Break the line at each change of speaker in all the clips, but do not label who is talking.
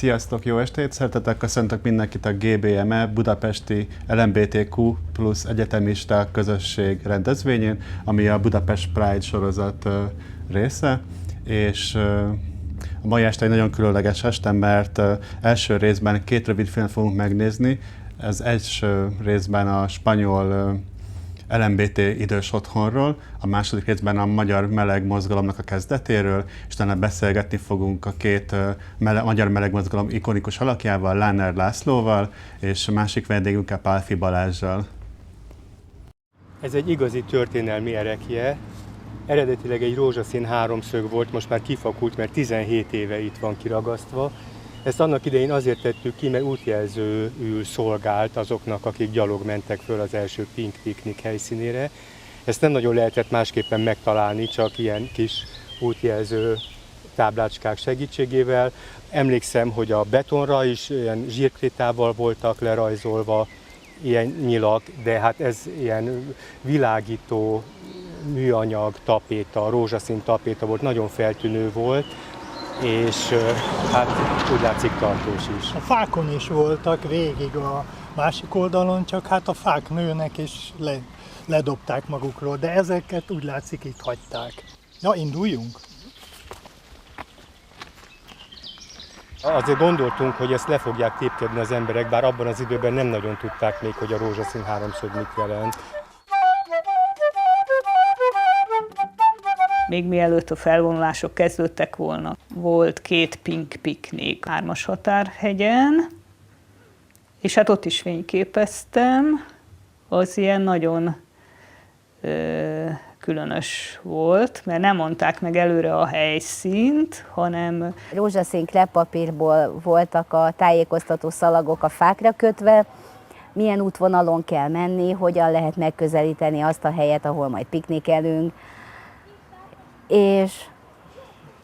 Sziasztok, jó estét! Szeretettel köszöntök mindenkit a GBME Budapesti LMBTQ plusz egyetemista közösség rendezvényén, ami a Budapest Pride sorozat része, és a mai este egy nagyon különleges este, mert első részben két rövid filmet fogunk megnézni. Az első részben a spanyol LMBT idős otthonról, a második részben a magyar meleg mozgalomnak a kezdetéről, és utána beszélgetni fogunk a két magyar meleg mozgalom ikonikus alakjával, Láner Lászlóval, és a másik vendégünkkel, Pálffy Balázssal.
Ez egy igazi történelmi erekje. Eredetileg egy rózsaszín háromszög volt, most már kifakult, mert 17 éve itt van kiragasztva. Ezt annak idején azért tettük ki, mert útjelzőül szolgált azoknak, akik gyalog mentek föl az első Pink Piknik helyszínére. Ezt nem nagyon lehetett másképpen megtalálni, csak ilyen kis útjelző táblácskák segítségével. Emlékszem, hogy a betonra is ilyen zsírkrétával voltak lerajzolva ilyen nyilak, de hát ez ilyen világító műanyag tapéta, rózsaszín tapéta volt, nagyon feltűnő volt. És hát úgy látszik tartós is.
A fákon is voltak végig a másik oldalon, csak hát a fák nőnek és ledobták magukról, de ezeket úgy látszik itt hagyták. Na, induljunk!
Azért gondoltunk, hogy ezt le fogják tépkedni az emberek, bár abban az időben nem nagyon tudták még, hogy a rózsaszín háromszög mit jelent.
Még mielőtt a felvonulások kezdődtek volna, volt két Pink Piknik 3-as határhegyen, és hát ott is fényképeztem. Az ilyen nagyon különös volt, mert nem mondták meg előre a helyszínt, hanem...
Rózsaszín kreppapírból voltak a tájékoztató szalagok a fákra kötve, milyen útvonalon kell menni, hogyan lehet megközelíteni azt a helyet, ahol majd piknikelünk. És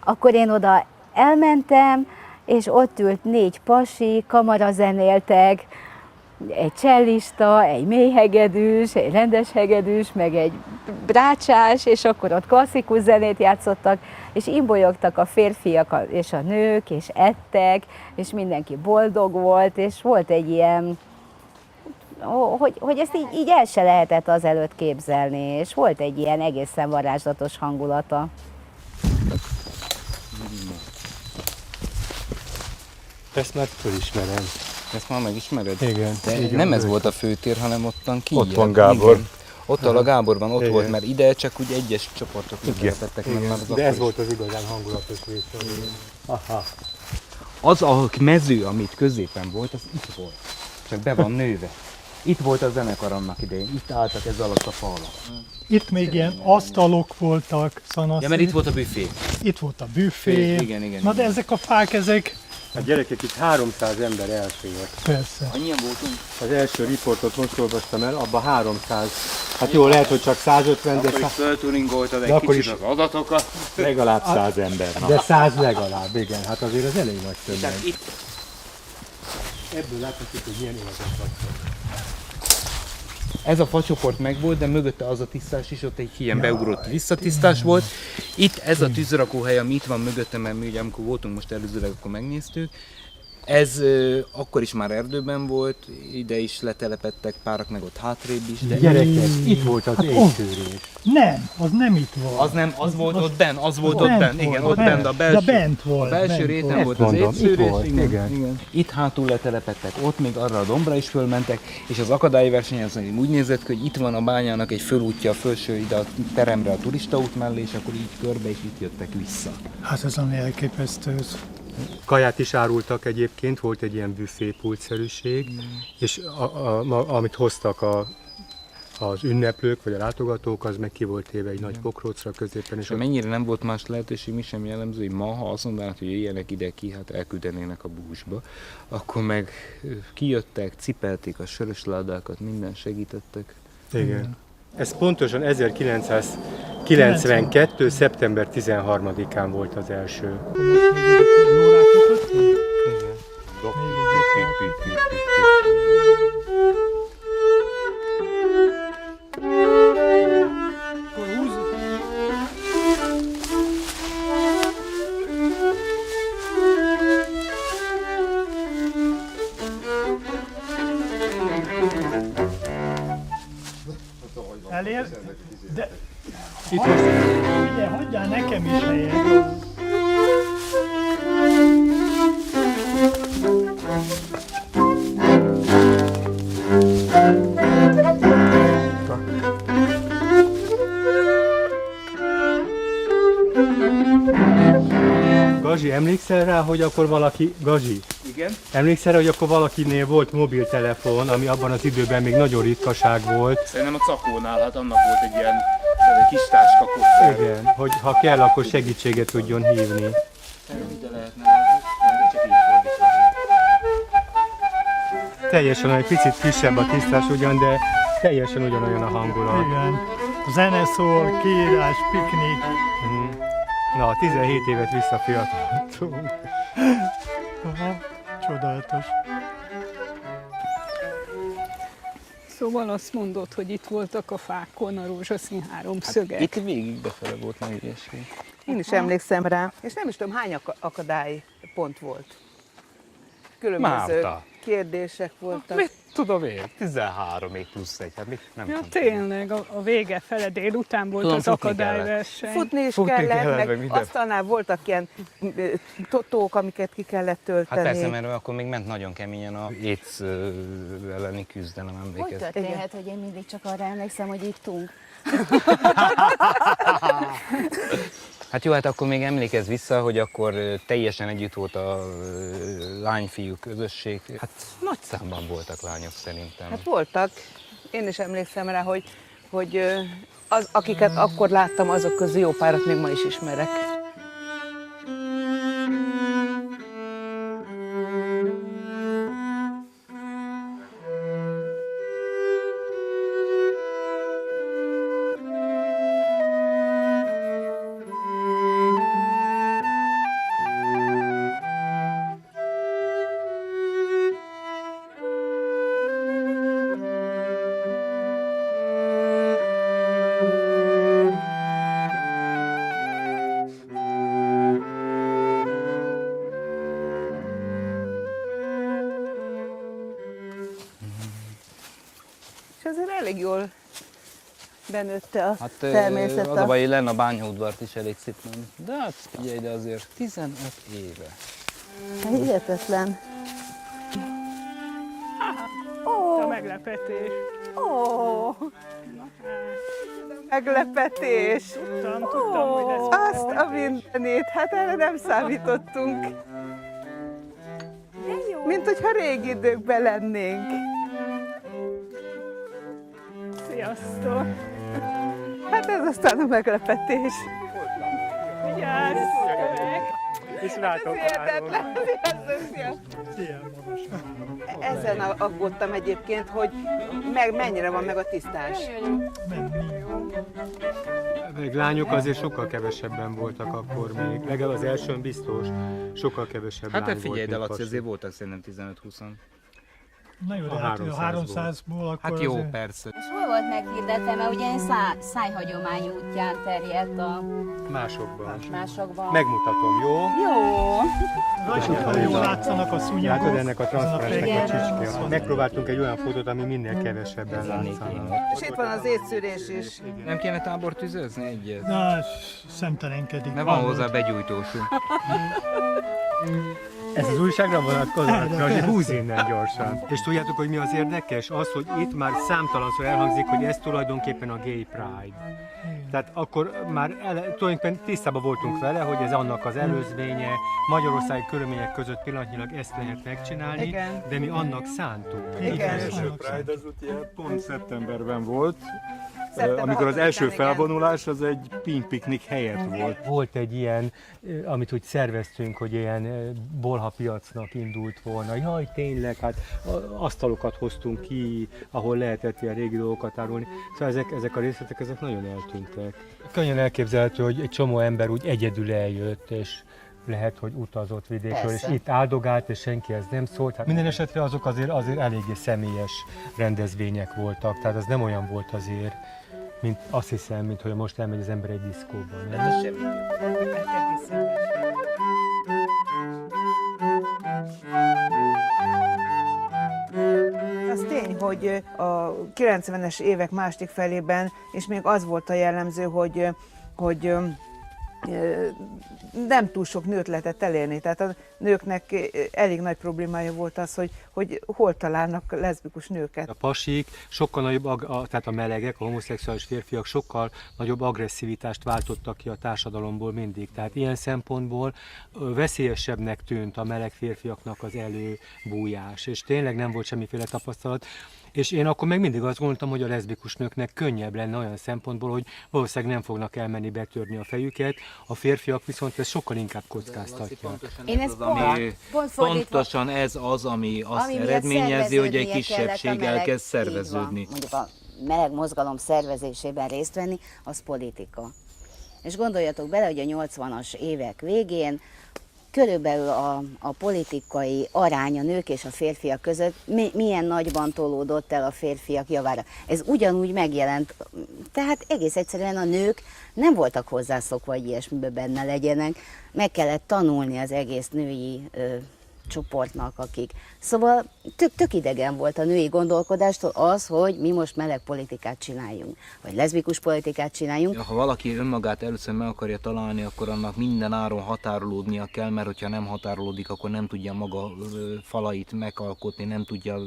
akkor én oda elmentem, és ott ült 4 pasi, kamarazenéltek, egy csellista, egy mélyhegedűs, egy rendes hegedűs, meg egy brácsás, és akkor ott klasszikus zenét játszottak, és imbolyogtak a férfiak és a nők, és ettek, és mindenki boldog volt, és volt egy ilyen, hogy ezt így el se lehetett azelőtt képzelni, és volt egy ilyen egészen varázslatos hangulata.
Ezt már fölismerem.
Ezt már megismered?
Igen.
De nem ez volt a főtér, hanem ottan ki.
Ott van Gábor.
Igen. Ott a Gábor van, ott
Igen.
volt, mert ide csak úgy egyes csoportok lehetettek.
De ez volt az igazán hangulatos része. Aha.
Az a mező, amit középen volt, az itt volt. Csak be van nőve. Itt volt a zenekar annak idején, itt álltak ez alatt a fal alatt.
Itt még ilyen asztalok voltak, szanaszét.
Ja, mert itt volt a büfé.
Itt volt a büfé.
Igen.
Na de ezek a fák, ezek...
A gyerekek, itt 300 ember elfért.
Persze.
Annyian voltunk?
Az első riportot most olvastam el, abban 300. Hát jó, lehet, hogy csak 150, de
Akkor is fölturingoltad
de
egy
akkor
kicsit
is-
az adatokat.
legalább 100 ember. De 100 legalább, igen. Hát azért az elég nagy tömeg.
Tehát itt
Ebből láthatjuk, hogy milyen élvezet vagytok.
ez a facsoport megvolt, de mögötte az a tisztás is, ott egy ilyen beugrott visszatisztás volt. Itt ez a tűzrakóhely, ami itt van mögöttem, mert mi ugye amikor voltunk most előzőleg, akkor megnéztük. Ez akkor is már erdőben volt, ide is letelepedtek párak, meg ott hátrébb is. De
Gyerekek, itt volt az égtörés.
Nem, az nem itt volt.
az nem, az volt ott benn, az volt
bent
ott benn,
volt,
igen, ott
bent.
benn, a belső.
De bent volt,
A belső
bent
réten
volt.
volt az
Mondom, itt
étszűrés,
volt, igen.
Itt hátul letelepedtek, ott még arra a dombra is fölmentek, és az akadályverseny az úgy nézett ki, hogy itt van a bányának egy fölútja, a felső ide a teremre a turistaút mellé, és akkor így körbe, és itt jöttek vissza.
Hát ez ami elképesztő.
Kaját is árultak egyébként, volt egy ilyen büfépultszerűség, és amit hoztak az ünneplők vagy a látogatók, az meg ki volt téve egy nagy pokrócra középen.
És mennyire nem volt más lehetőség, mi sem jellemző, hogy ma, ha azt mondanád, hogy jöjjenek ide ki, hát elküldenének a búzsba, akkor meg kijöttek, cipelték a sörös ládákat, minden segítettek.
Igen. Ez pontosan 1992. szeptember 13-án volt az első.
elér, de itt ugye, hagyjál nekem is helyet.
Gazsi, emlékszel rá, hogy akkor valaki... Gazsi,
Igen?
emlékszel rá, hogy akkor valakinél volt mobiltelefon, ami abban az időben még nagyon ritkaság volt?
Szerintem a Cakónál, hát annak volt egy ilyen kis táska koffer.
Igen, hogy ha kell, akkor segítséget tudjon hívni.
Ide lehetne, csak így fordítani.
Teljesen egy picit kisebb a tisztás ugyan, de teljesen ugyanolyan a hangulat.
Igen. Zene szól, kiírás, piknik.
Na, 17 évet visszafiatalodtunk.
Aha, csodálatos.
Szóval azt mondod, hogy itt voltak a fákon a rózsaszín háromszögek.
Itt végig befele volt, nem ügyesség.
Én is emlékszem rá, és nem is tudom, hány akadálypont volt. Különböző
Márta.
kérdések voltak.
Mit tudom én? 13 még plusz egy, hát mit nem
Ja,
tudom.
tényleg, a vége fele délután volt
Tudom,
az
futni
akadályverseny.
Futni is
Futni
kellett,
kellett, meg
meg
minden.
asztalnál voltak ilyen totók, amiket ki kellett tölteni.
Hát persze, mert akkor még ment nagyon keményen a AIDS elleni küzdelem,
Hogy
emlékezz.
történhet, hogy én mindig csak arra emlékszem, hogy ittunk?
Hát jó, hát akkor még emlékezz vissza, hogy akkor teljesen együtt volt a lány-fiú közösség. Hát nagy számban voltak lányok szerintem.
Hát voltak. Én is emlékszem rá, hogy akiket akkor láttam, azok közül jó párat még ma is ismerek. És azért elég jól benőtte a
Hát
természet.
az a baj, hogy lenne a bányaudvart is elég szépen. De hát figyelj, de azért 15 éve.
Hihetetlen.
A meglepetés.
Ó, meglepetés.
Tudtam, hogy ez
Azt a mindenét, hát erre nem számítottunk. Mint hogyha régi időkben lennénk.
sziasztok.
Hát ez aztán a meglepetés.
Vigyázz!
És látok
Hihetetlen.
Ilyen magas.
Ezen aggódtam egyébként, hogy mennyire van meg a tisztás.
Meg lányok azért sokkal kevesebben voltak akkor még. Legalább az elsőn biztos, sokkal kevesebb
Hát
lány
te figyelj,
volt,
de
mint
Laci,
pasi.
azért voltak szerintem 15-20.
Na jó, de
A
hát
300-ból.
300-ból akkor
Hát jó,
azért...
persze.
És hol volt meghirdetve, mert ugye szájhagyomány útján terjedt a
Másokban.
másokban.
Megmutatom, jó?
Jó.
Nagyon jól látszanak a szúnyogok.
Látod ennek a transzparensnek a
Igen.
csicske. Megpróbáltunk egy olyan fotót, ami minél kevesebben látszanak.
És itt van az étszűrés is.
Nem kéne tábort tüzözni egyet?
Na, szemtelenkedik.
Mert van hozzá begyújtósunk.
Ez az újságra vonatkozott, hogy húz innen gyorsan. És tudjátok, hogy mi az érdekes? Az, hogy itt már számtalanszor elhangzik, hogy ez tulajdonképpen a Gay Pride. Tehát akkor már tulajdonképpen tisztában voltunk vele, hogy ez annak az előzménye, magyarországi körülmények között pillanatnyilag ezt lehet megcsinálni,
Igen.
de mi annak szántuk.
Igen.
első Pride az ugye pont szeptemberben volt,
Szeptember
amikor az első
6-án, igen.
felvonulás az egy pink piknik helyett volt.
Volt egy ilyen, amit úgy szerveztünk, hogy ilyen bolhapiacnak indult volna. Jaj, tényleg, hát asztalokat hoztunk ki, ahol lehetett ilyen régi dolgokat árulni. Szóval ezek a részletek, ezek nagyon eltűntek. Könnyen elképzelhető, hogy egy csomó ember úgy egyedül eljött, és lehet, hogy utazott vidékről,
Persze.
és itt áldogált, és senki ez nem szólt. Hát minden esetre azok azért eléggé személyes rendezvények voltak, tehát az nem olyan volt azért, mint azt hiszem, mint hogy most elmegy az ember egy diszkóba. Nem?
Az tény, hogy a 90-es évek második felében, és még az volt a jellemző, hogy nem túl sok nőt lehetett elérni. Tehát a nőknek elég nagy problémája volt az, hogy hol találnak leszbikus nőket.
A pasik sokkal nagyobb, tehát a melegek, a homoszexuális férfiak sokkal nagyobb agresszivitást váltottak ki a társadalomból mindig. Tehát ilyen szempontból veszélyesebbnek tűnt a meleg férfiaknak az előbújás, és tényleg nem volt semmiféle tapasztalat. És én akkor meg mindig azt gondoltam, hogy a leszbikus nőknek könnyebb lenne olyan szempontból, hogy valószínűleg nem fognak elmenni betörni a fejüket, a férfiak viszont ezt sokkal inkább kockáztatják.
Én ezt
Pontosan ez az, ami azt eredményezi, hogy egy kisebbség elkezd szerveződni.
Mondjuk a meleg mozgalom szervezésében részt venni, az politika. És gondoljatok bele, hogy a 80-as évek végén körülbelül a politikai arány a nők és a férfiak között milyen nagyban tolódott el a férfiak javára. Ez ugyanúgy megjelent, tehát egész egyszerűen a nők nem voltak hozzászokva, hogy ilyesmiben benne legyenek. Meg kellett tanulni az egész női csoportnak, akik. Szóval tök idegen volt a női gondolkodástól az, hogy mi most meleg politikát csináljunk, vagy leszbikus politikát csináljunk.
Ha valaki önmagát először meg akarja találni, akkor annak minden áron határolódnia kell, mert hogyha nem határolódik, akkor nem tudja maga falait megalkotni, nem tudja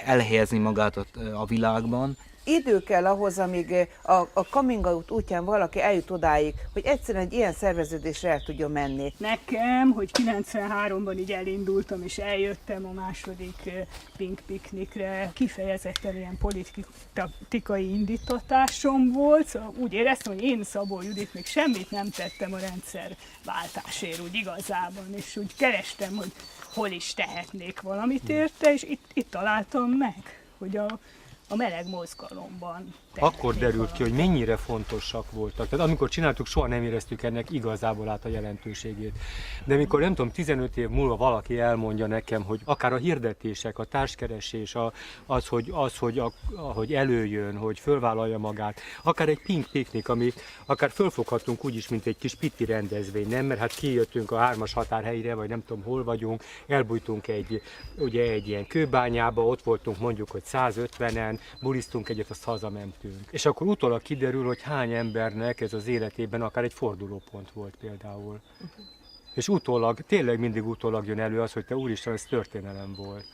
elhelyezni magát a világban.
Idő kell ahhoz, amíg a coming out útján valaki eljut odáig, hogy egyszerűen egy ilyen szerveződésre el tudjon menni.
Nekem, hogy 93-ban így elindultam és eljöttem a második Pink Piknikre, kifejezetten ilyen politikai indítatásom volt, szóval úgy éreztem, hogy én, Szabó Judit, még semmit nem tettem a rendszerváltásért úgy igazában, és úgy kerestem, hogy hol is tehetnék valamit érte, és itt találtam meg, hogy a meleg mozgalomban.
Akkor derült ki, hogy mennyire fontosak voltak. Tehát amikor csináltuk, soha nem éreztük ennek igazából át a jelentőségét. De amikor nem tudom, 15 év múlva valaki elmondja nekem, hogy akár a hirdetések, a társkeresés, hogy előjön, hogy fölvállalja magát, akár egy Pink Piknik, ami akár fölfoghatunk úgy is, mint egy kis pitti rendezvény, nem? Mert hát kijöttünk a 3-as határhelyre, vagy nem tudom hol vagyunk, elbújtunk egy ilyen kőbányába, ott voltunk mondjuk, hogy 150-en, bulisztunk egyet, azt hazamentünk. És akkor utólag kiderül, hogy hány embernek ez az életében akár egy fordulópont volt például. És utólag, tényleg mindig utólag jön elő az, hogy te úristen, ez történelem volt.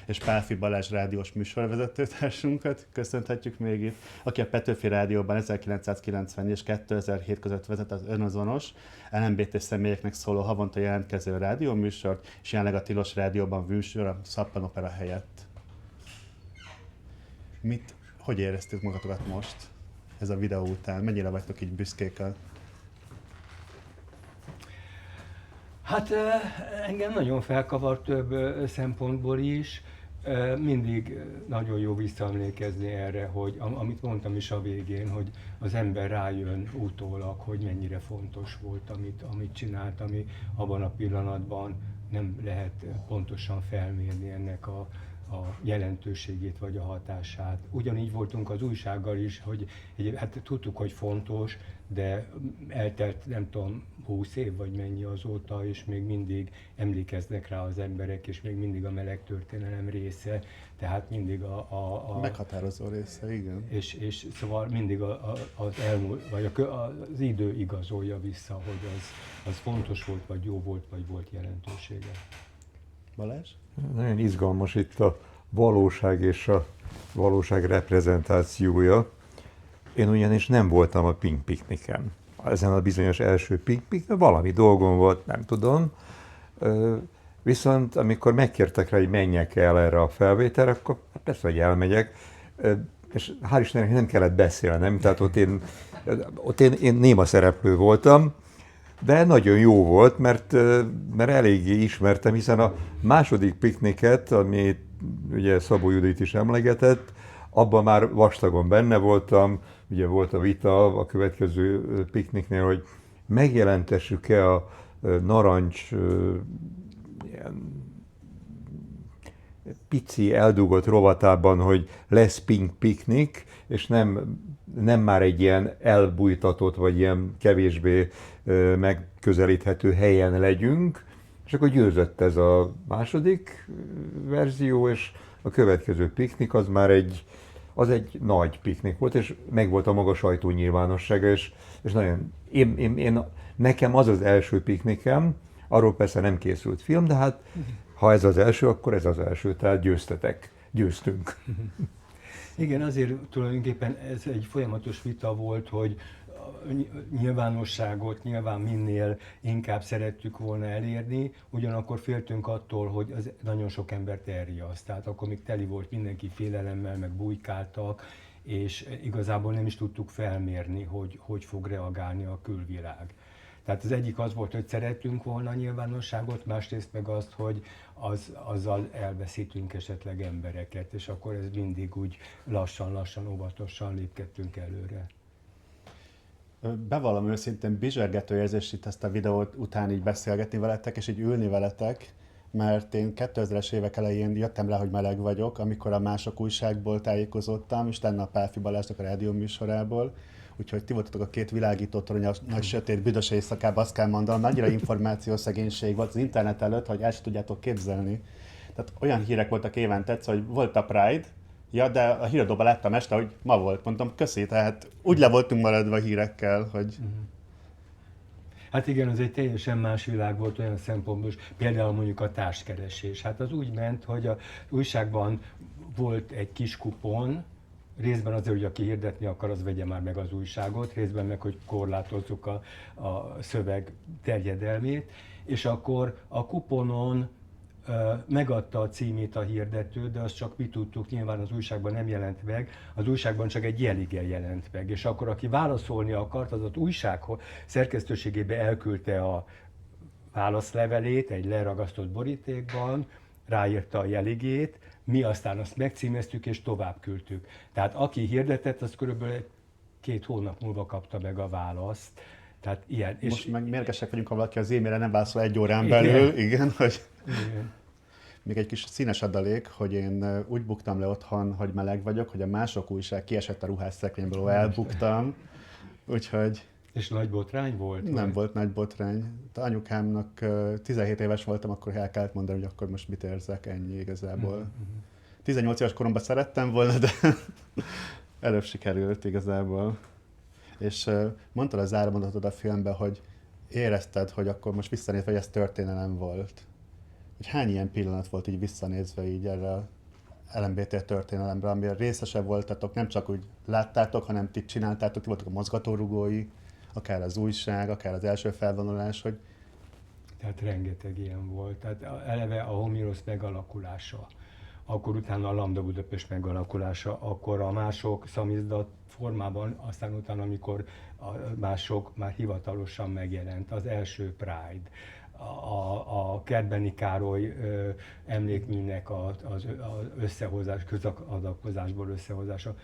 És Pálfi Balázs rádiós műsorvezetőtársunkat köszönhetjük még itt, aki a Petőfi Rádióban 1990 és 2007 között vezet az önazonos, LMBT személyeknek szóló havonta jelentkező rádióműsort, és jelenleg a Tilos Rádióban műsor a Szappanopera helyett. Hogy éreztük magatokat most ez a videó után? Mennyire vagytok így büszkék?
Hát engem nagyon felkavart több szempontból is. Mindig nagyon jó visszaemlékezni erre, hogy amit mondtam is a végén, hogy az ember rájön utólag, hogy mennyire fontos volt, amit csinált, ami abban a pillanatban nem lehet pontosan felmérni ennek a jelentőségét vagy a hatását. Ugyanígy voltunk az újsággal is, hogy hát tudtuk, hogy fontos, de eltelt nem tudom 20 év vagy mennyi azóta, és még mindig emlékeznek rá az emberek, és még mindig a meleg történelem része, tehát mindig a
meghatározó része, igen.
És szóval mindig az elmúlt, vagy az idő igazolja vissza, hogy az fontos volt, vagy jó volt, vagy volt jelentősége.
Balázs?
Nagyon izgalmas itt a valóság és a valóság reprezentációja. Én ugyanis nem voltam a Pink Pikniken. Ezen a bizonyos első Pink Pikniken valami dolgom volt, nem tudom. Viszont amikor megkértek rá, hogy menjek el erre a felvételre, akkor persze, hogy elmegyek. És hál' Istennek nem kellett beszélnem, tehát ott én néma szereplő voltam, de nagyon jó volt, mert eléggé ismertem, hiszen a második pikniket, amit ugye Szabó Judit is emlegetett, abban már vastagon benne voltam, ugye volt a vita a következő pikniknél, hogy megjelentessük-e a narancs ilyen pici eldugott rovatában, hogy lesz Pink Piknik, és nem már egy ilyen elbújtatott, vagy ilyen kevésbé megközelíthető helyen legyünk, és akkor győzött ez a második verzió, és a következő piknik az már egy nagy piknik volt, és megvolt a maga sajtónyilvánossága, és nagyon, nekem az az első piknikem, arról persze nem készült film, de hát ha ez az első, akkor ez az első, tehát győztünk.
Igen, azért tulajdonképpen ez egy folyamatos vita volt, hogy nyilvánosságot nyilván minél inkább szerettük volna elérni, ugyanakkor féltünk attól, hogy az nagyon sok embert elriaszt. Tehát akkor még teli volt mindenki félelemmel, meg bujkáltak, és igazából nem is tudtuk felmérni, hogy fog reagálni a külvilág. Tehát az egyik az volt, hogy szerettünk volna a nyilvánosságot, másrészt meg azt, hogy azzal elveszítünk esetleg embereket, és akkor ez mindig úgy lassan, óvatosan lépkedtünk előre.
Bevallom őszintén, bizsergető érzés itt ezt a videót után így beszélgetni veletek, és így ülni veletek, mert én 2000-es évek elején jöttem rá, hogy meleg vagyok, amikor a Mások újságból tájékozottam, és tenne a Pálfi Balázsnak a rádió műsorából. Úgyhogy ti voltatok a két világító torony a nagy sötét büdös éjszakában, azt kell mondanom, annyira információszegénység volt az internet előtt, hogy el sem tudjátok képzelni. Tehát olyan hírek voltak évente, hogy volt a Pride, ja, de a híradóban láttam este, hogy ma volt. Mondtam, köszi, tehát úgy le voltunk maradva a hírekkel, hogy...
Hát igen, az egy teljesen más világ volt olyan szempontból, például mondjuk a társkeresés. Hát az úgy ment, hogy az újságban volt egy kis kupon, részben azért, hogy aki hirdetni akar, az vegye már meg az újságot, részben meg, hogy korlátozzuk a szöveg terjedelmét, és akkor a kuponon megadta a címét a hirdető, de azt csak mi tudtuk, nyilván az újságban nem jelent meg, az újságban csak egy jeliggel jelent meg, és akkor aki válaszolni akart, az újság szerkesztőségébe elküldte a válaszlevelét egy leragasztott borítékban, ráírta a jeligét, mi aztán azt megcímeztük és tovább küldtük. Tehát aki hirdetett, az körülbelül 2 hónap múlva kapta meg a választ. Tehát ilyen.
Most és meg mérgesek vagyunk, ha valaki az e-mailre nem válaszol 1 órán belül, igen, hogy... Igen. Még egy kis színes adalék, hogy én úgy buktam le otthon, hogy meleg vagyok, hogy a Mások újság kiesett a ruhásszekvényből, elbuktam, úgyhogy...
És nagy botrány volt?
Nem volt nagy botrány. A anyukámnak 17 éves voltam, akkor el kellett mondani, hogy akkor most mit érzek, ennyi igazából. 18 éves koromban szerettem volna, de előbb sikerült igazából. És mondtad a zárómondatod a filmben, hogy érezted, hogy akkor most visszanézve, hogy ez történelem volt. Hogy hány ilyen pillanat volt így visszanézve így erre a LMBT történelemre, amire részesebb voltatok, nem csak úgy láttátok, hanem ti csináltátok, ti voltak a mozgatórugói, akár az újság, akár az első felvonulás, hogy...
Tehát rengeteg ilyen volt. Tehát eleve a Homérosz megalakulása, akkor utána a Lambda Budapest megalakulása, akkor a Mások szamizdat formában, aztán utána, amikor a Mások már hivatalosan megjelent, az első Pride, a Kertbeni Károly emlékműnek az összehozás, közadakozásból összehozása.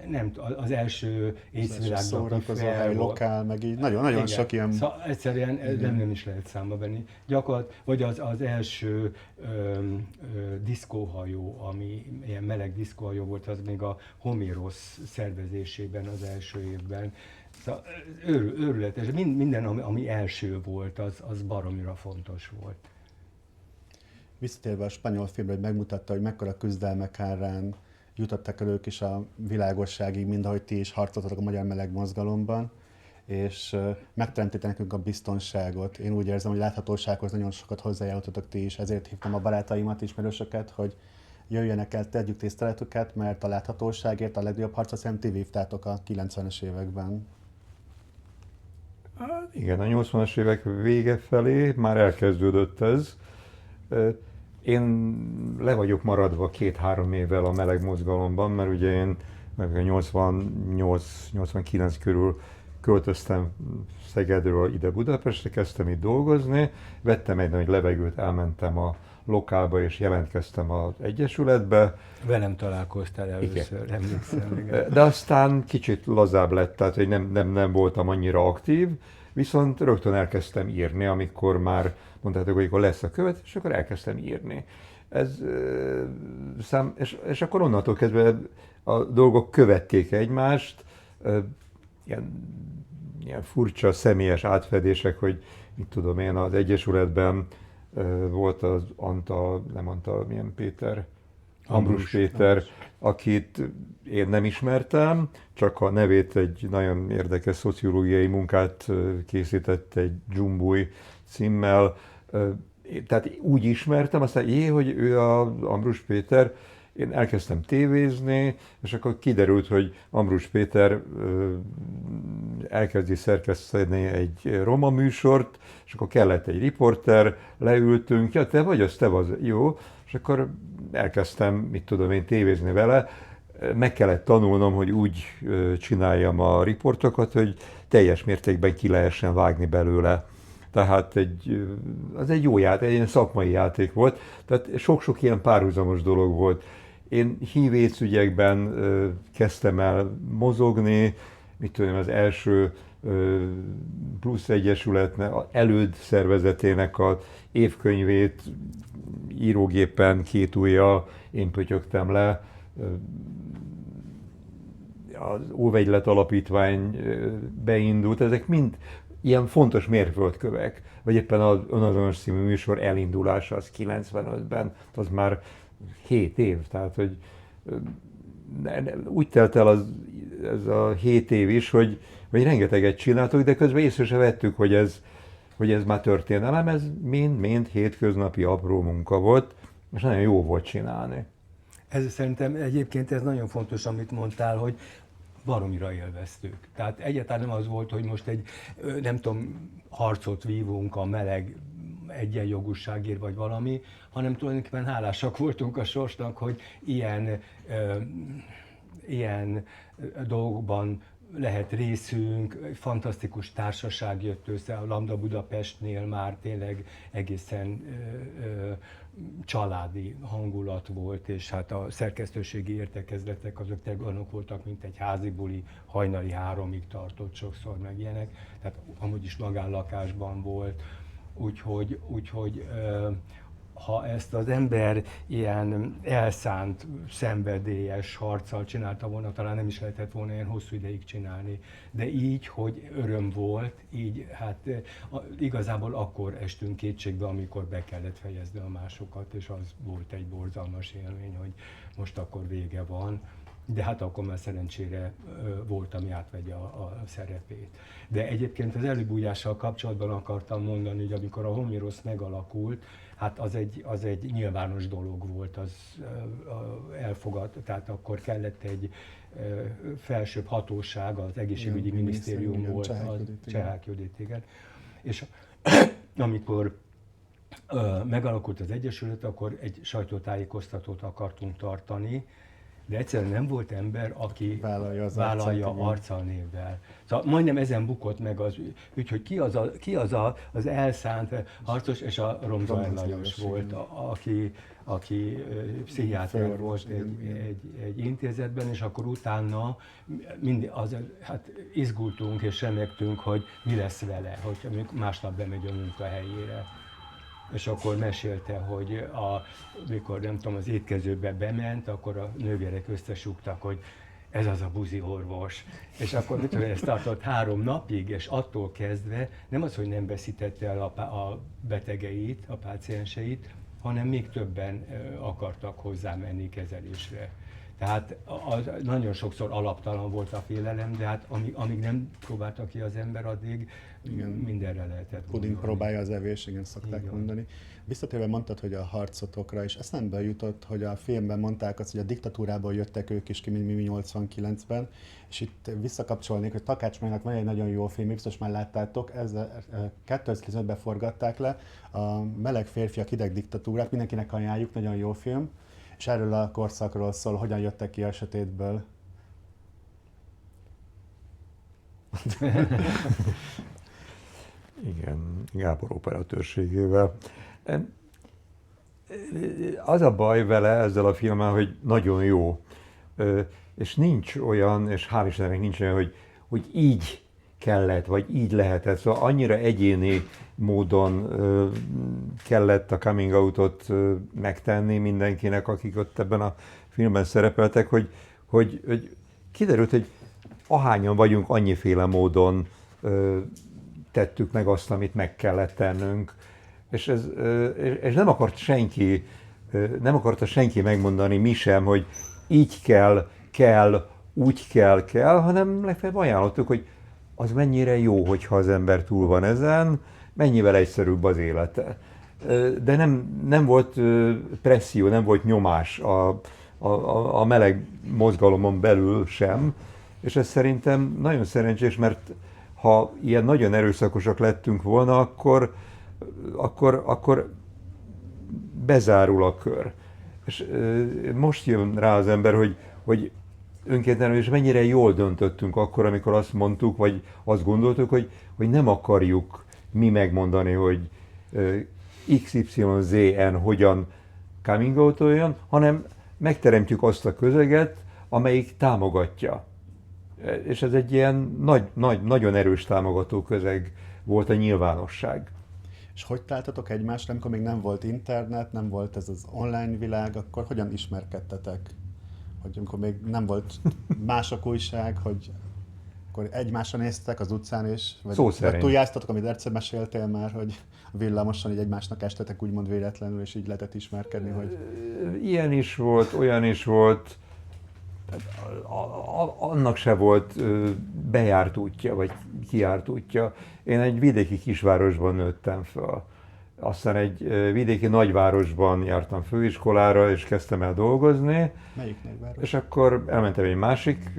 Nem, az első észvilágban
hely, lokál, meg így nagyon sok ilyen...
Szóval egyszerűen nem is lehet számba venni. Gyakorlatilag, vagy az első diszkóhajó, ami ilyen meleg diszkóhajó volt, az még a Homérosz szervezésében az első évben. Szóval őrületes, minden, ami első volt, az baromira fontos volt.
Visszatérve a spanyol filmre, hogy megmutatta, hogy mekkora küzdelmek árán jutottak el ők is a világosságig, mind ahogy ti is harcoltatok a magyar meleg mozgalomban, és megteremtettek nekünk a biztonságot. Én úgy érzem, hogy láthatósághoz nagyon sokat hozzájárultatok ti is, ezért hívtam a barátaimat, ismerősöket, hogy jöjjenek el, tegyük tiszteletüket, mert a láthatóságért a legnagyobb harcot szerintem ti vívtátok a 90-es években.
Igen, a 80-as évek vége felé már elkezdődött ez. Én le vagyok maradva 2-3 évvel a meleg mozgalomban, mert ugye én 88-89 körül költöztem Szegedről ide Budapestre, kezdtem itt dolgozni, vettem egy nagy levegőt, elmentem a lokálba és jelentkeztem az Egyesületbe.
Velem találkoztál először, emlékszem. Igen.
De aztán kicsit lazább lett, tehát hogy nem voltam annyira aktív, viszont rögtön elkezdtem írni, amikor már mondtátok, hogy akkor lesz a követ, és akkor elkezdtem írni. És akkor onnantól kezdve a dolgok követték egymást, ilyen furcsa személyes átfedések, hogy mit tudom én, az Egyesületben volt az Ambrus Péter, akit én nem ismertem, csak a nevét egy nagyon érdekes szociológiai munkát készített egy Dzsumbuj címmel. Tehát úgy ismertem, aztán hogy ő az Ambrus Péter, én elkezdtem tévézni, és akkor kiderült, hogy Ambrus Péter elkezdi szerkeszteni egy roma műsort, és akkor kellett egy riporter, leültünk, ja, te vagy, jó, és akkor elkezdtem, mit tudom én, tévézni vele, meg kellett tanulnom, hogy úgy csináljam a riportokat, hogy teljes mértékben ki lehessen vágni belőle. Tehát az egy jó játék, egy ilyen szakmai játék volt, tehát sok-sok ilyen párhuzamos dolog volt. Én HIV/AIDS ügyekben kezdtem el mozogni, mit tudom, az első Plusz Egyesület előd szervezetének az évkönyvét írógépen 2 ujjal én pötyögtem le. Az Óvegylet Alapítvány beindult, ezek mind ilyen fontos mérföldkövek, vagy éppen az Önazonos című műsor elindulása az 95-ben, az már 7 év, tehát hogy úgy telt el ez a 7 év is, hogy rengeteget csináltuk, de közben észre se vettük, hogy ez már történelem, ez mind hétköznapi apró munka volt, és nagyon jó volt csinálni.
Ez szerintem egyébként ez nagyon fontos, amit mondtál, hogy baromira élveztük. Tehát egyáltalán nem az volt, hogy most egy, nem tudom, harcot vívunk a meleg egyenjogúságért vagy valami, hanem tulajdonképpen hálásak voltunk a sorsnak, hogy ilyen dolgokban lehet részünk, fantasztikus társaság jött össze, a Lambda Budapestnél már tényleg egészen családi hangulat volt, és hát a szerkesztőségi értekezletek azok tényleg olyanok voltak, mint egy házi buli, hajnali 3-ig tartott sokszor meg ilyenek, tehát amúgy is magánlakásban volt, úgyhogy ha ezt az ember ilyen elszánt, szenvedélyes harccal csinálta volna, talán nem is lehetett volna ilyen hosszú ideig csinálni. De így, hogy öröm volt, így hát igazából akkor estünk kétségbe, amikor be kellett fejezni a másokat, és az volt egy borzalmas élmény, hogy most akkor vége van. De hát akkor már szerencsére volt, ami átvegye a szerepét. De egyébként az előbújással kapcsolatban akartam mondani, hogy amikor a Homérosz megalakult, hát az egy nyilvános dolog volt, az elfogadt, tehát akkor kellett egy felsőbb hatóság, az egészségügyi minisztérium volt, a Csehák Judit, igen. És amikor megalakult az Egyesület, akkor egy sajtótájékoztatót akartunk tartani, de egyszerűen nem volt ember, aki vállalja arccal névvel. Szóval majdnem ezen bukott meg az ügy, hogy ki az az elszánt harcos, és a Romzsai Lajos volt, aki pszichiáter volt egy intézetben, és akkor utána hát izgultunk és remegtünk, hogy mi lesz vele, hogy másnap bemegy a munkahelyére. És akkor mesélte, hogy mikor nem tudom, az étkezőbe bement, akkor a nővérek összesúgtak, hogy ez az a buzi orvos. És akkor mit tudom, ez tartott 3 napig, és attól kezdve nem az, hogy nem veszítette el a betegeit, a pácienseit, hanem még többen akartak hozzá menni kezelésre. Tehát nagyon sokszor alaptalan volt a félelem, de hát amíg nem próbálta ki az ember, addig
Igen.
mindenre lehetett
Puding
gondolni.
próbálja az evés, igen, szokták
Igen.
mondani. Visszatérve mondtad, hogy a harcotokra, és eszembe jutott, hogy a filmben mondták azt, hogy a diktatúrából jöttek ők is ki, mint mi 89-ben, és itt visszakapcsolnék, hogy Takács Marinak van egy nagyon jó film, biztos már láttátok, ez 2015-ben forgatták le, a Meleg férfiak hideg diktatúrát, mindenkinek ajánljuk, nagyon jó film, és erről a korszakról szól, hogyan jöttek ki a sötétből.
Igen, Gábor operatőrségével. Az a baj vele ezzel a filmmel, hogy nagyon jó, és nincs olyan, és hál' Istennek nincs olyan, hogy így kellett, vagy így lehetett. Szóval annyira egyéni módon kellett a coming out-ot megtenni mindenkinek, akik ott ebben a filmben szerepeltek, hogy kiderült, hogy ahányan vagyunk, annyiféle módon tettük meg azt, amit meg kellett tennünk. És nem akarta senki megmondani, mi sem, hogy így kell, úgy kell, hanem legfeljebb ajánlottuk, hogy az mennyire jó, hogyha az ember túl van ezen, mennyivel egyszerűbb az élete. De nem volt presszió, nem volt nyomás a meleg mozgalomon belül sem, és ez szerintem nagyon szerencsés, mert ha ilyen nagyon erőszakosak lettünk volna, akkor bezárul a kör. És most jön rá az ember, hogy önkéntelenül is mennyire jól döntöttünk akkor, amikor azt mondtuk, vagy azt gondoltuk, hogy nem akarjuk mi megmondani, hogy XYZN hogyan coming out-oljon, hanem megteremtjük azt a közeget, amelyik támogatja. És ez egy ilyen nagyon erős támogató közeg volt a nyilvánosság.
És hogy találtatok egymásra, amikor még nem volt internet, nem volt ez az online világ, akkor hogyan ismerkedtetek? Hogy amikor még nem volt mások újság, hogy akkor egymásra néztek az utcán is? Vagy túljáztatok, amit egyszer meséltél már, hogy villamosan így egymásnak estetek úgymond véletlenül, és így lehetett ismerkedni, hogy...
Ilyen is volt, olyan is volt. Annak se volt bejárt útja, vagy kijárt útja. Én egy vidéki kisvárosban nőttem fel. Aztán egy vidéki nagyvárosban jártam főiskolára, és kezdtem el dolgozni.
Melyik nagyváros?
És akkor elmentem egy másik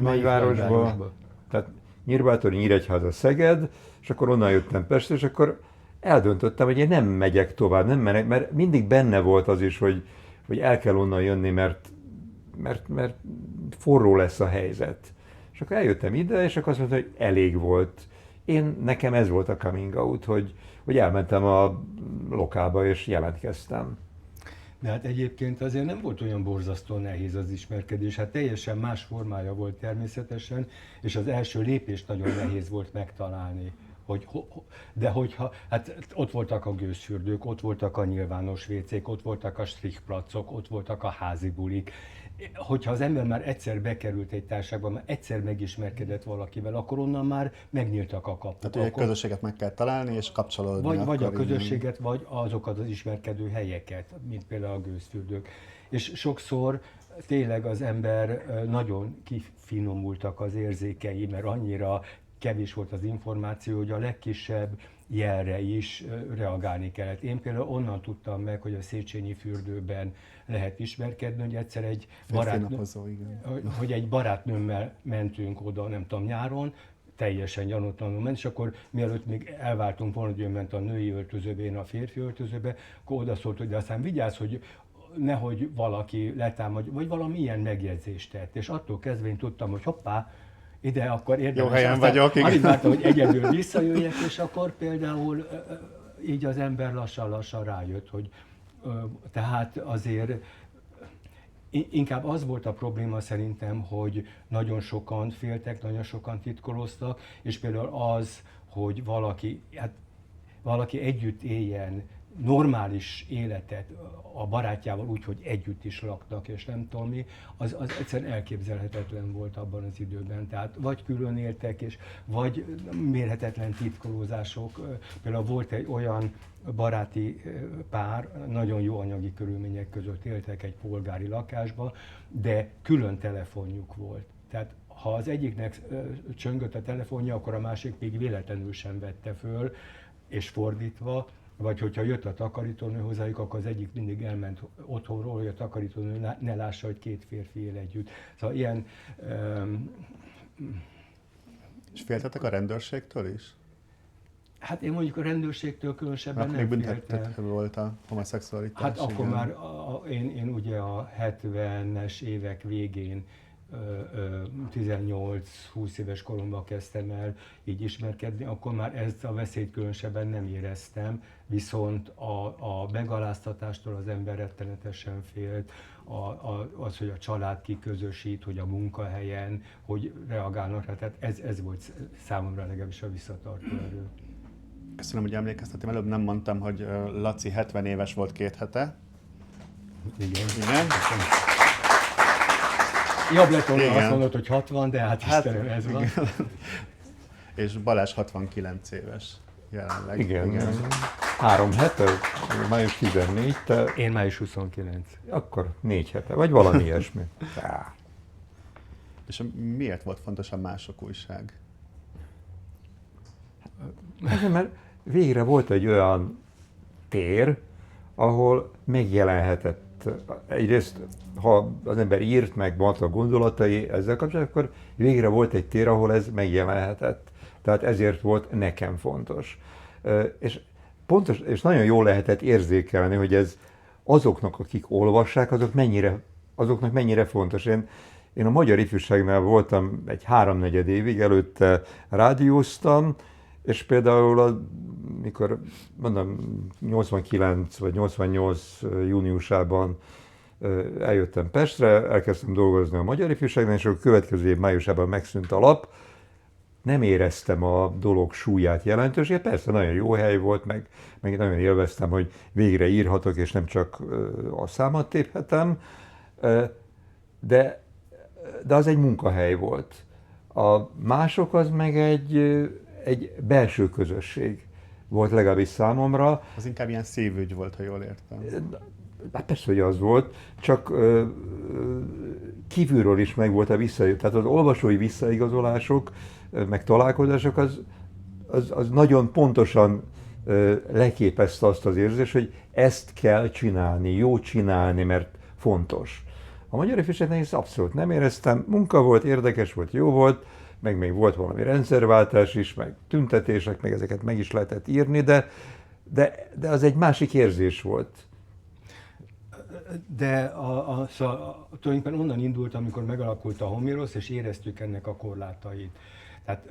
nagyvárosba. Tehát Nyírbátori, Nyíregyháza, Szeged, és akkor onnan jöttem Pestre, és akkor eldöntöttem, hogy én nem megyek tovább, nem menek, mert mindig benne volt az is, hogy el kell onnan jönni, mert forró lesz a helyzet. És akkor eljöttem ide, és akkor azt mondtam, hogy elég volt. Nekem ez volt a coming out, hogy elmentem a lokálba, és jelentkeztem.
De hát egyébként azért nem volt olyan borzasztó nehéz az ismerkedés, hát teljesen más formája volt természetesen, és az első lépést nagyon nehéz volt megtalálni. De hogyha, hát ott voltak a gőzfürdők, ott voltak a nyilvános vécék, ott voltak a strichplacok, ott voltak a házi bulik. Hogyha az ember már egyszer bekerült egy társaságba, már egyszer megismerkedett valakivel, akkor onnan már megnyíltak a kapuk.
Tehát egy közösséget meg kell találni, és kapcsolódni.
Vagy a közösséget, vagy azokat az ismerkedő helyeket, mint például a gőzfürdők. És sokszor tényleg az ember nagyon kifinomultak az érzékei, mert annyira kevés volt az információ, hogy a legkisebb jelre is reagálni kellett. Én például onnan tudtam meg, hogy a Széchenyi fürdőben lehet ismerkedni, hogy egyszer egy barátnőmmel mentünk oda, nem tudom, nyáron, teljesen gyanútlanul ment, és akkor mielőtt még elváltunk volna, hogy ő ment a női öltözőbe, én a férfi öltözőbe, akkor oda szólt, hogy de aztán vigyázz, hogy nehogy valaki letámad, vagy valami ilyen megjegyzést tett. És attól kezdve én tudtam, hogy hoppá, ide akkor érdemes.
Jó helyen vagyok.
Alig vártam, hogy egyedül visszajöjjek, és akkor például így az ember lassan-lassan rájött, hogy tehát azért inkább az volt a probléma szerintem, hogy nagyon sokan féltek, nagyon sokan titkoloztak, és például az, hogy valaki együtt éljen normális életet a barátjával úgy, hogy együtt is laknak, és nem tudom mi, az egyszerűen elképzelhetetlen volt abban az időben. Tehát vagy külön éltek, és vagy mérhetetlen titkolózások. Például volt egy olyan baráti pár, nagyon jó anyagi körülmények között éltek egy polgári lakásba, de külön telefonjuk volt. Tehát ha az egyiknek csöngött a telefonja, akkor a másik még véletlenül sem vette föl, és fordítva, vagy hogyha jött a takarítónő hozzájuk, akkor az egyik mindig elment otthonról, hogy a takarítónő ne lássa, hogy két férfi él együtt. Szóval ilyen...
És féltetek a rendőrségtől is?
Hát én mondjuk a rendőrségtől különösebben nem féltem.
Megbüntethető volt a homoszexualitás.
Hát akkor
igen.
már én ugye a 70-es évek végén 18-20 éves koromban kezdtem el így ismerkedni, akkor már ezt a veszélyt különösebben nem éreztem, viszont a megaláztatástól az ember rettenetesen félt, az, hogy a család kiközösít, hogy a munkahelyen, hogy reagálnak rá, tehát ez volt számomra legalábbis a visszatartó erő.
Köszönöm, hogy emlékeztetem. Előbb nem mondtam, hogy Laci 70 éves volt 2 hete.
Igen.
Igen.
Jobb lett volna azt mondod, hogy 60, de hát Istenem, ez van.
És Balázs 69 éves jelenleg.
Igen. 3 hete, május 14, te...
Én május 29.
Akkor 4 hete, vagy valami ilyesmi.
És miért volt fontos a Mások újság?
Azért, mert végre volt egy olyan tér, ahol megjelenhetett. Egyrészt, ha az ember írt, meg mondta a gondolatai ezzel kapcsolatban, akkor végre volt egy tér, ahol ez megjelenhetett. Tehát ezért volt nekem fontos. És pontos, és nagyon jól lehetett érzékelni, hogy ez azoknak, akik olvassák, azoknak mennyire fontos. Én a Magyar Ifjúságnál voltam egy 3-4 évig, előtte rádióztam, és például, mikor mondom, 89 vagy 88 júniusában eljöttem Pestre, elkezdtem dolgozni a Magyar Ifjúságnál, és a következő év májusában megszűnt a lap. Nem éreztem a dolog súlyát, jelentőségét, persze nagyon jó hely volt, meg nagyon élveztem, hogy végre írhatok, és nem csak a számat téphetem, de az egy munkahely volt. A Mások az meg egy belső közösség volt legalábbis számomra.
Az inkább ilyen szívügy volt, ha jól értem.
Hát persze, hogy az volt, csak kívülről is megvolt a visszaigazolás. Tehát az olvasói visszaigazolások, meg találkozások, az nagyon pontosan leképezte azt az érzést, hogy ezt kell csinálni, jó csinálni, mert fontos. A Magyar Ifjúságnél ezt abszolút nem éreztem, munka volt, érdekes volt, jó volt, meg még volt valami rendszerváltás is, meg tüntetések, meg ezeket meg is lehetett írni, de az egy másik érzés volt.
De szóval, tulajdonképpen onnan indult, amikor megalakult a Homérosz, és éreztük ennek a korlátait. Tehát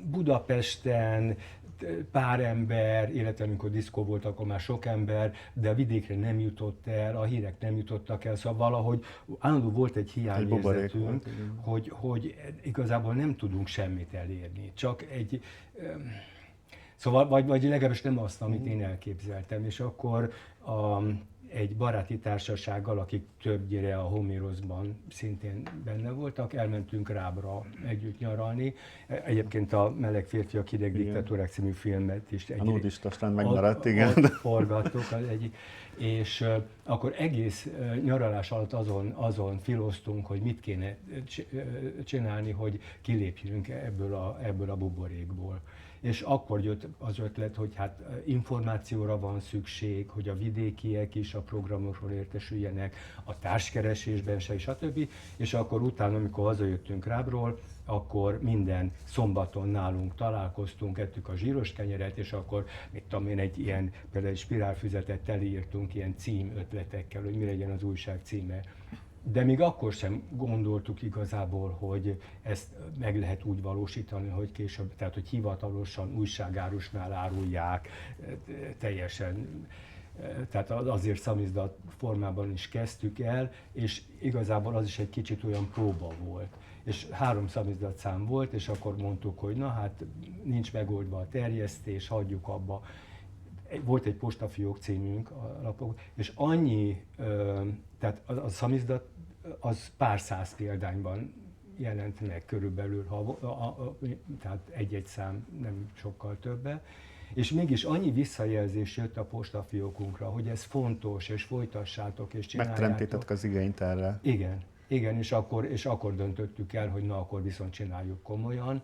Budapesten pár ember, illetve amikor diszkó volt, akkor már sok ember, de a vidékre nem jutott el, a hírek nem jutottak el, szóval valahogy állandó volt egy hiányérzetünk, hogy igazából nem tudunk semmit elérni, csak egy... Szóval, vagy legalábbis nem azt, amit én elképzeltem, és akkor egy baráti társasággal, akik többnyire a Homéroszban szintén benne voltak, elmentünk Rábra együtt nyaralni. Egyébként a Meleg férfiak hideg diktatúrák című filmet is
a nudista strand megmaradt, igen.
Ott forgattuk az egyik. És akkor egész nyaralás alatt azon filoztunk, hogy mit kéne csinálni, hogy kilépjünk ebből a buborékból. És akkor jött az ötlet, hogy hát információra van szükség, hogy a vidékiek is a programokról értesüljenek, a társkeresésben se, stb. És akkor utána, amikor hazajöttünk Rábról, akkor minden szombaton nálunk találkoztunk, ettük a zsíros kenyeret, és akkor, mit tudom én, például egy spirálfüzetet teleírtunk ilyen címötletekkel, hogy mi legyen az újság címe. De még akkor sem gondoltuk igazából, hogy ezt meg lehet úgy valósítani, hogy később, tehát hogy hivatalosan újságárusnál árulják, teljesen, tehát azért szamizdat formában is kezdtük el, és igazából az is egy kicsit olyan próba volt. És 3 szamizdatszám volt, és akkor mondtuk, hogy na hát nincs megoldva a terjesztés, hagyjuk abba. volt egy postafiók címünk a lapok, és annyi, tehát a szamizdat az pár száz példányban jelent meg körülbelül, tehát egy-egy szám, nem sokkal többe, és mégis annyi visszajelzés jött a postafiókunkra, hogy ez fontos, és folytassátok, és csináljátok.
Megteremtettek az igényt erre.
Igen, és akkor döntöttük el, hogy na, akkor viszont csináljuk komolyan.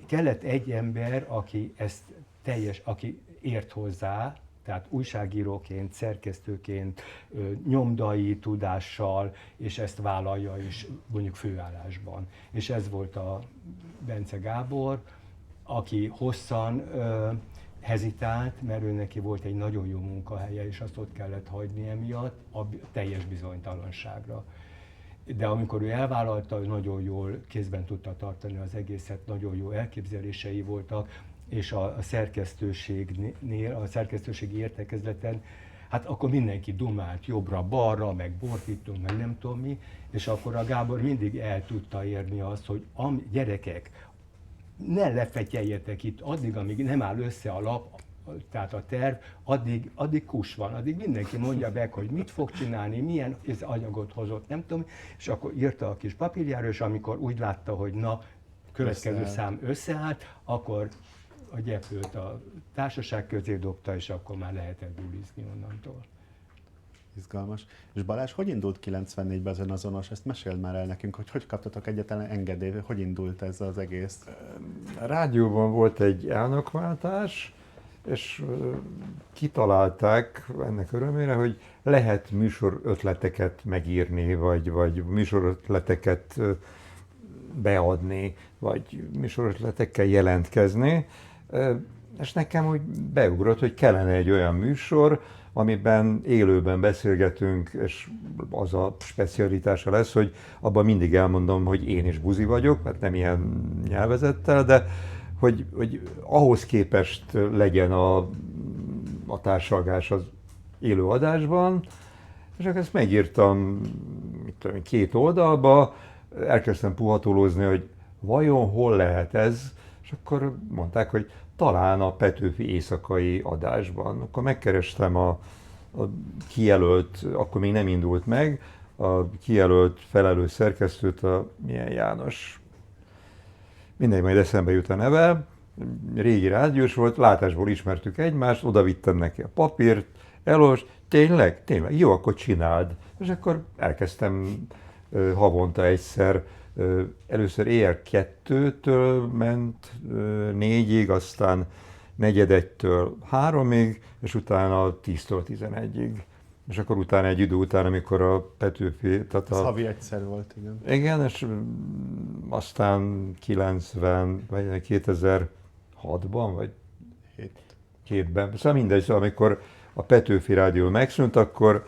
Kellett egy ember, aki ezt aki ért hozzá, tehát újságíróként, szerkesztőként, nyomdai tudással, és ezt vállalja is mondjuk főállásban. És ez volt a Bence Gábor, aki hosszan hezitált, mert ő neki volt egy nagyon jó munkahelye, és azt ott kellett hagyni emiatt a teljes bizonytalanságra. De amikor ő elvállalta, ő nagyon jól kézben tudta tartani az egészet, nagyon jó elképzelései voltak, és a szerkesztőségnél, a szerkesztőségi értekezleten, hát akkor mindenki dumált jobbra-balra, meg bort ittunk, meg nem tudom mi, és akkor a Gábor mindig el tudta érni azt, hogy gyerekek, ne lefetyeljetek itt addig, amíg nem áll össze a lap, tehát a terv, addig kus van, addig mindenki mondja meg, hogy mit fog csinálni, milyen anyagot hozott, nem tudom, és akkor írta a kis papírjára, és amikor úgy látta, hogy na, következő szám összeállt, akkor a gyeplőt a társaság közé dobta, és akkor már lehetett bulizni onnantól.
Izgalmas. És Balázs, hogy indult 94-ben az önazonos? Ezt meséld már el nekünk, hogy kaptatok egyetlen engedélyt, hogy indult ez az egész?
A rádióban volt egy elnökváltás, és kitalálták ennek örömére, hogy lehet műsorötleteket megírni, vagy műsorötleteket beadni, vagy műsorötletekkel jelentkezni. És nekem úgy beugrott, hogy kellene egy olyan műsor, amiben élőben beszélgetünk, és az a specialitása lesz, hogy abban mindig elmondom, hogy én is buzi vagyok, mert nem ilyen nyelvezettel, de hogy ahhoz képest legyen a társalgás az élő adásban, és akkor ezt megírtam 2 oldalba, elkezdtem puhatolózni, hogy vajon hol lehet ez, és akkor mondták, hogy talán a Petőfi éjszakai adásban. Akkor megkerestem a kijelölt, akkor még nem indult meg, a kijelölt felelős szerkesztőt, a milyen János. Mindegy, majd eszembe jut a neve. Régi rádiós volt, látásból ismertük egymást, oda vittem neki a papírt, elolvast, tényleg? Tényleg? Jó, akkor csináld. És akkor elkezdtem havonta egyszer. Először éjjel 2-től ment 4-ig, aztán 4-től 3-ig, és utána 10-től 11-ig. És akkor utána egy idő után, amikor a Petőfi...
Ez havi egyszer volt, igen.
Igen, és aztán 90, vagy 2006-ban, vagy 7-ben. Szóval mindegy, szóval amikor a Petőfi Rádió megszűnt, akkor,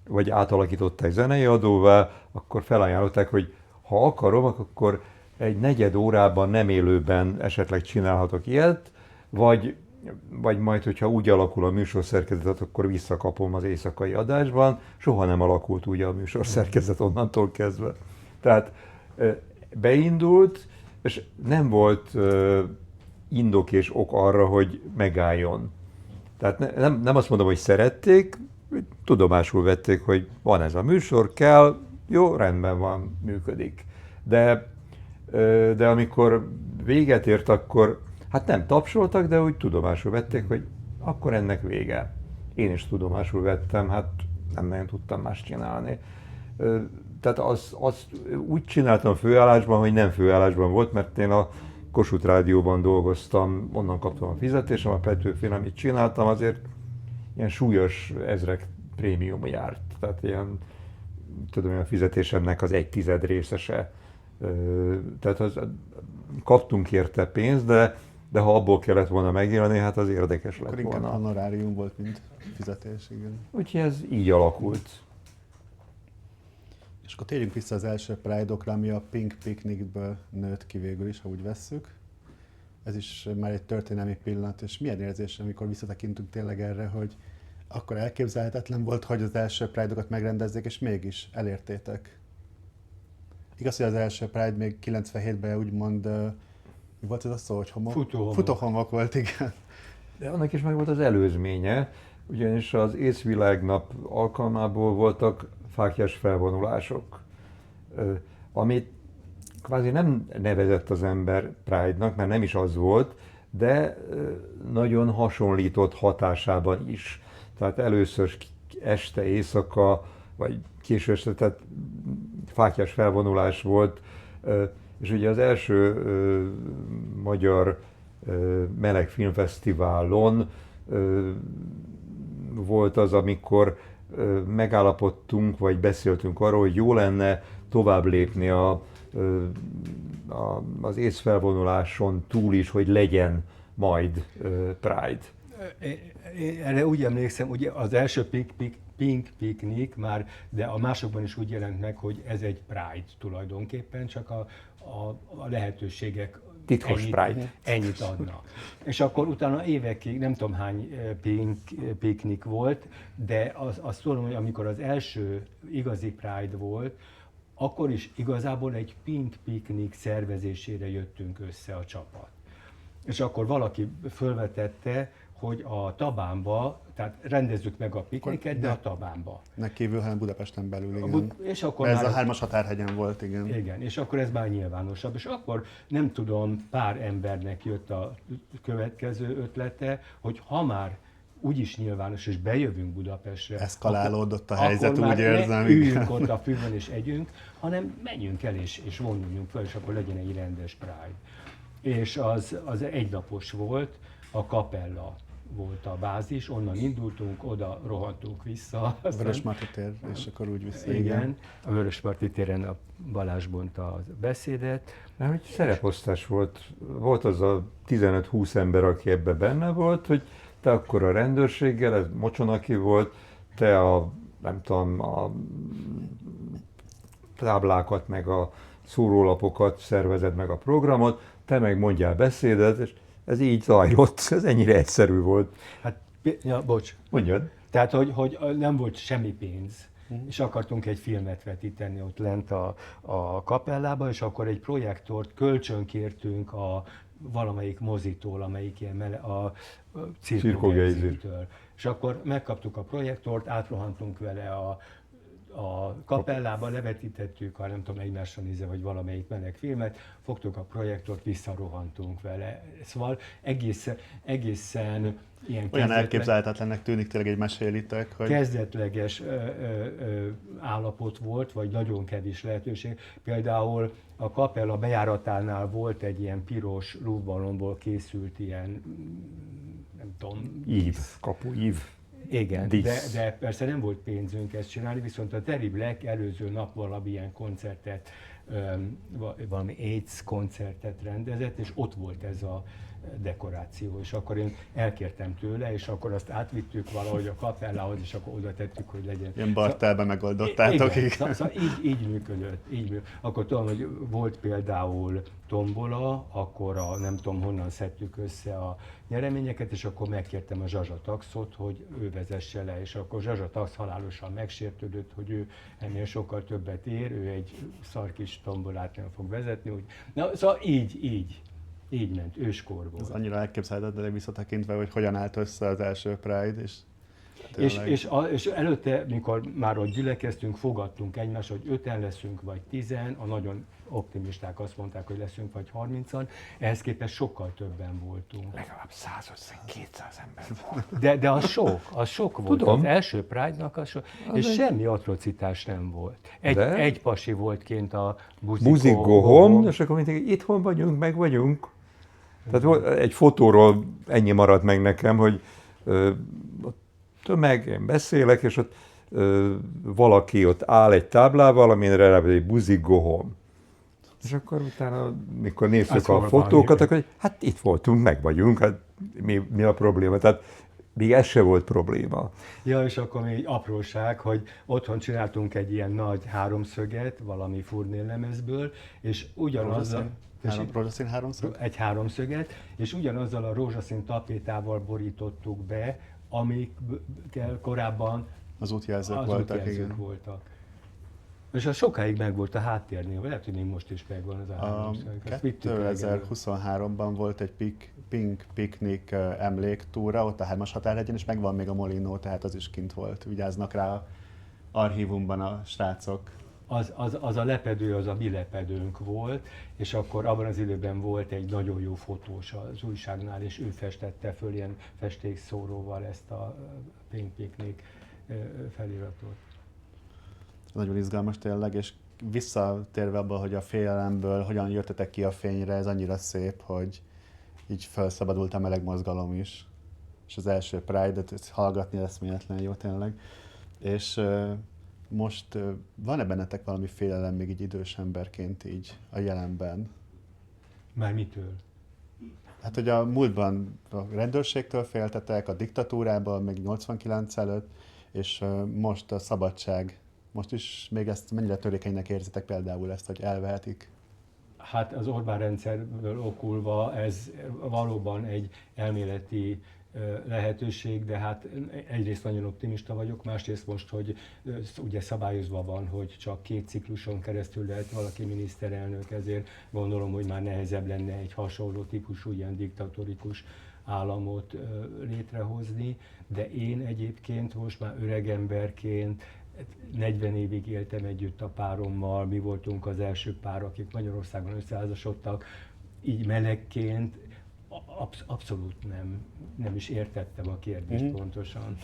vagy átalakították zenei adóvá, akkor felajánlották, hogy ha akarom, akkor egy 4 órában nem élőben esetleg csinálhatok ilyet, vagy majd, hogyha úgy alakul a műsorszerkezet, akkor visszakapom az éjszakai adásban. Soha nem alakult úgy a műsorszerkezet onnantól kezdve. Tehát beindult, és nem volt indok és ok arra, hogy megálljon. Tehát nem azt mondom, hogy szerették, tudomásul vették, hogy van ez a műsor, kell, jó, rendben van, működik. De amikor véget ért, akkor hát nem tapsoltak, de úgy tudomásul vették, hogy akkor ennek vége. Én is tudomásul vettem, hát nem nagyon tudtam más csinálni. Tehát azt úgy csináltam főállásban, hogy nem főállásban volt, mert én a Kossuth Rádióban dolgoztam, onnan kaptam a fizetésem, a Petőfin, amit csináltam, azért ilyen súlyos ezrek prémium járt. Tehát ilyen, tudom, hogy a fizetésemnek az 1/10 részese. Tehát kaptunk érte pénzt, de ha abból kellett volna megélni, hát az érdekes lett volna.
Akkor inkább honorárium volt, mint fizetés, igen.
Úgyhogy ez így alakult.
És akkor térjünk vissza az első Pride-okra, ami a Pink Picnicből nőtt ki végül is, ha úgy vesszük. Ez is már egy történelmi pillanat, és milyen érzés, amikor visszatekintünk tényleg erre, hogy akkor elképzelhetetlen volt, hogy az első Pride-okat megrendezzék, és mégis elértétek. Igaz, hogy az első Pride még 97-ben úgymond, mi volt ez a szó, hogy
Futóhomok.
Futóhomok volt, igen.
De annak is megvolt az előzménye, ugyanis az észvilágnap alkalmából voltak fáklyás felvonulások, amit kvázi nem nevezett az ember Pride-nak, mert nem is az volt, de nagyon hasonlított hatásában is. Tehát először este, éjszaka, vagy késő este, tehát fáklyás felvonulás volt, és ugye az első magyar meleg filmfesztiválon volt az, amikor megállapodtunk, vagy beszéltünk arról, hogy jó lenne tovább lépni az észfelvonuláson túl is, hogy legyen majd Pride.
Én erre úgy emlékszem, ugye az első Pink Picnic már, de a másokban is úgy jelent meg, hogy ez egy Pride tulajdonképpen, csak a lehetőségek
Titkos Pride.
Ennyit adnak. És akkor utána évekig, nem tudom hány Pink Picnic volt, de azt tudom, hogy amikor az első igazi Pride volt, akkor is igazából egy Pink Picnic szervezésére jöttünk össze a csapat. És akkor valaki fölvetette, hogy a Tabánba, tehát rendezzük meg a pikniket, de a Tabánba.
Ne kívül, hanem Budapesten belül, igen.
És akkor
ez
már
a 3-as határhegyen volt, igen.
Igen, és akkor ez már nyilvánosabb. És akkor nem tudom, pár embernek jött a következő ötlete, hogy ha már úgyis nyilvános, és bejövünk Budapestre.
Eszkalálódott a helyzet,
akkor
úgy érzem.
Üljünk ott a füvön és együnk, hanem menjünk el és vonuljunk fel, és akkor legyen egy rendes Pride. És az egynapos volt, a Kapella volt a bázis, onnan indultunk, oda rohantunk vissza.
A Vörösmarty tér, és akkor úgy vissza.
Igen, a Vörösmarty téren a Balázs mondta a beszédet.
Mert hogy szereposztás volt az a 15-20 ember, aki ebbe benne volt, hogy te akkor a rendőrséggel, ez Mocsonaki volt, te nem tudom, a táblákat, meg a szórólapokat szervezed meg a programot, te meg mondjál beszédet, és ez így zajlott, ez ennyire egyszerű volt.
Hát, ja, bocs.
Mondjad.
Tehát, hogy nem volt semmi pénz, és akartunk egy filmet vetíteni ott lent a kapellába, és akkor egy projektort kölcsönkértünk a valamelyik mozitól, amelyik ilyen a cirkogejzitől. És akkor megkaptuk a projektort, átrohantunk vele a kapellába, levetítettük, ha nem tudom, egymásra nézve, vagy valamelyik meleg filmet, fogtuk a projektort, visszarohantunk vele. Szóval egészen ilyen
olyan elképzelhetetlennek tűnik, tényleg egy mesélitek, hogy...
kezdetleges állapot volt, vagy nagyon kevés lehetőség. Például a kapella bejáratánál volt egy ilyen piros lúvballonból készült ilyen, nem tudom...
Kapuív.
Igen, de persze nem volt pénzünk ezt csinálni, viszont a Terry Black előző nap valamilyen koncertet, valami AIDS koncertet rendezett, és ott volt ez a dekoráció, és akkor én elkértem tőle, és akkor azt átvittük valahogy a kapellához, és akkor oda tettük, hogy legyen.
Ilyen bartelben megoldottátok.
Igen, szóval így működött. Akkor tudom, hogy volt például tombola, akkor nem tudom honnan szedtük össze a nyereményeket, és akkor megkértem a Zsazsa Taxot, hogy ő vezesse le, és akkor Zsazsa Tax halálosan megsértődött, hogy ő ennél sokkal többet ér, ő egy szarkis tombolát nem fog vezetni. Úgy. Na, szóval így ment, őskor volt.
Ez annyira elképzelhetetlen visszatekintve, hogy hogyan állt össze az első Pride,
és előtte, mikor már ott gyülekeztünk, fogadtunk egymást, hogy 5-en leszünk, vagy 10-en, a nagyon optimisták azt mondták, hogy leszünk, vagy 30-an, ehhez képest sokkal többen voltunk.
Legalább 150-200 ember.
De az sok volt.
Tudom.
Az első Pride-nak az sok, és semmi atrocitás nem volt. Egy pasi volt kint a
Buzigohom, és akkor mindig itthon vagyunk, meg vagyunk. Tehát egy fotóról ennyi maradt meg nekem, hogy tömeg, én beszélek, és ott valaki ott áll egy táblával, amin rá egy Buzigohom. És akkor utána, mikor nézzük a fotókat, akkor hát itt voltunk, meg vagyunk, hát mi a probléma? Tehát még ez se volt probléma.
Ja, és akkor még egy apróság, hogy otthon csináltunk egy ilyen nagy háromszöget, valami furnéllemezből, és ugyanazzal...
Rózsaszín háromszög?
Egy háromszöget, és ugyanazzal a rózsaszín tapétával borítottuk be, amikkel korábban
az útjelzők voltak.
És az sokáig megvolt a háttérnél, vagy lehet, hogy még most is megvan az
A
államság. Ezt vittük el,
2023-ban volt egy Pink Picnic emléktúra, ott a 3-as határhegyen, és megvan még a Molinó, tehát az is kint volt. Vigyáznak rá a archívumban a srácok.
Az a lepedő, az a mi lepedőnk volt, és akkor abban az időben volt egy nagyon jó fotós az újságnál, és ő festette föl ilyen festékszóróval ezt a Pink Picnic feliratot.
Nagyon izgalmas tényleg, és visszatérve abból, hogy a félelemből hogyan jöttetek ki a fényre, ez annyira szép, hogy így felszabadult a meleg mozgalom is. És az első Pride-et hallgatni eszméletlen jó tényleg. És most van-e bennetek valami félelem még így idős emberként így a jelenben?
Már mitől?
Hát, hogy a múltban a rendőrségtől féltetek, a diktatúrában, még 89 előtt, és most a szabadság. Most is még ezt mennyire törékenynek érzitek például ezt, hogy elvehetik?
Hát az Orbán rendszerből okulva ez valóban egy elméleti lehetőség, de hát egyrészt nagyon optimista vagyok, másrészt most, hogy ugye szabályozva van, hogy csak 2 cikluson keresztül lehet valaki miniszterelnök, ezért gondolom, hogy már nehezebb lenne egy hasonló típusú, ilyen diktatórikus államot létrehozni, de én egyébként most már öreg emberként 40 évig éltem együtt a párommal, mi voltunk az első pár, akik Magyarországon összeházasodtak, így melegként abszolút nem is értettem a kérdést pontosan.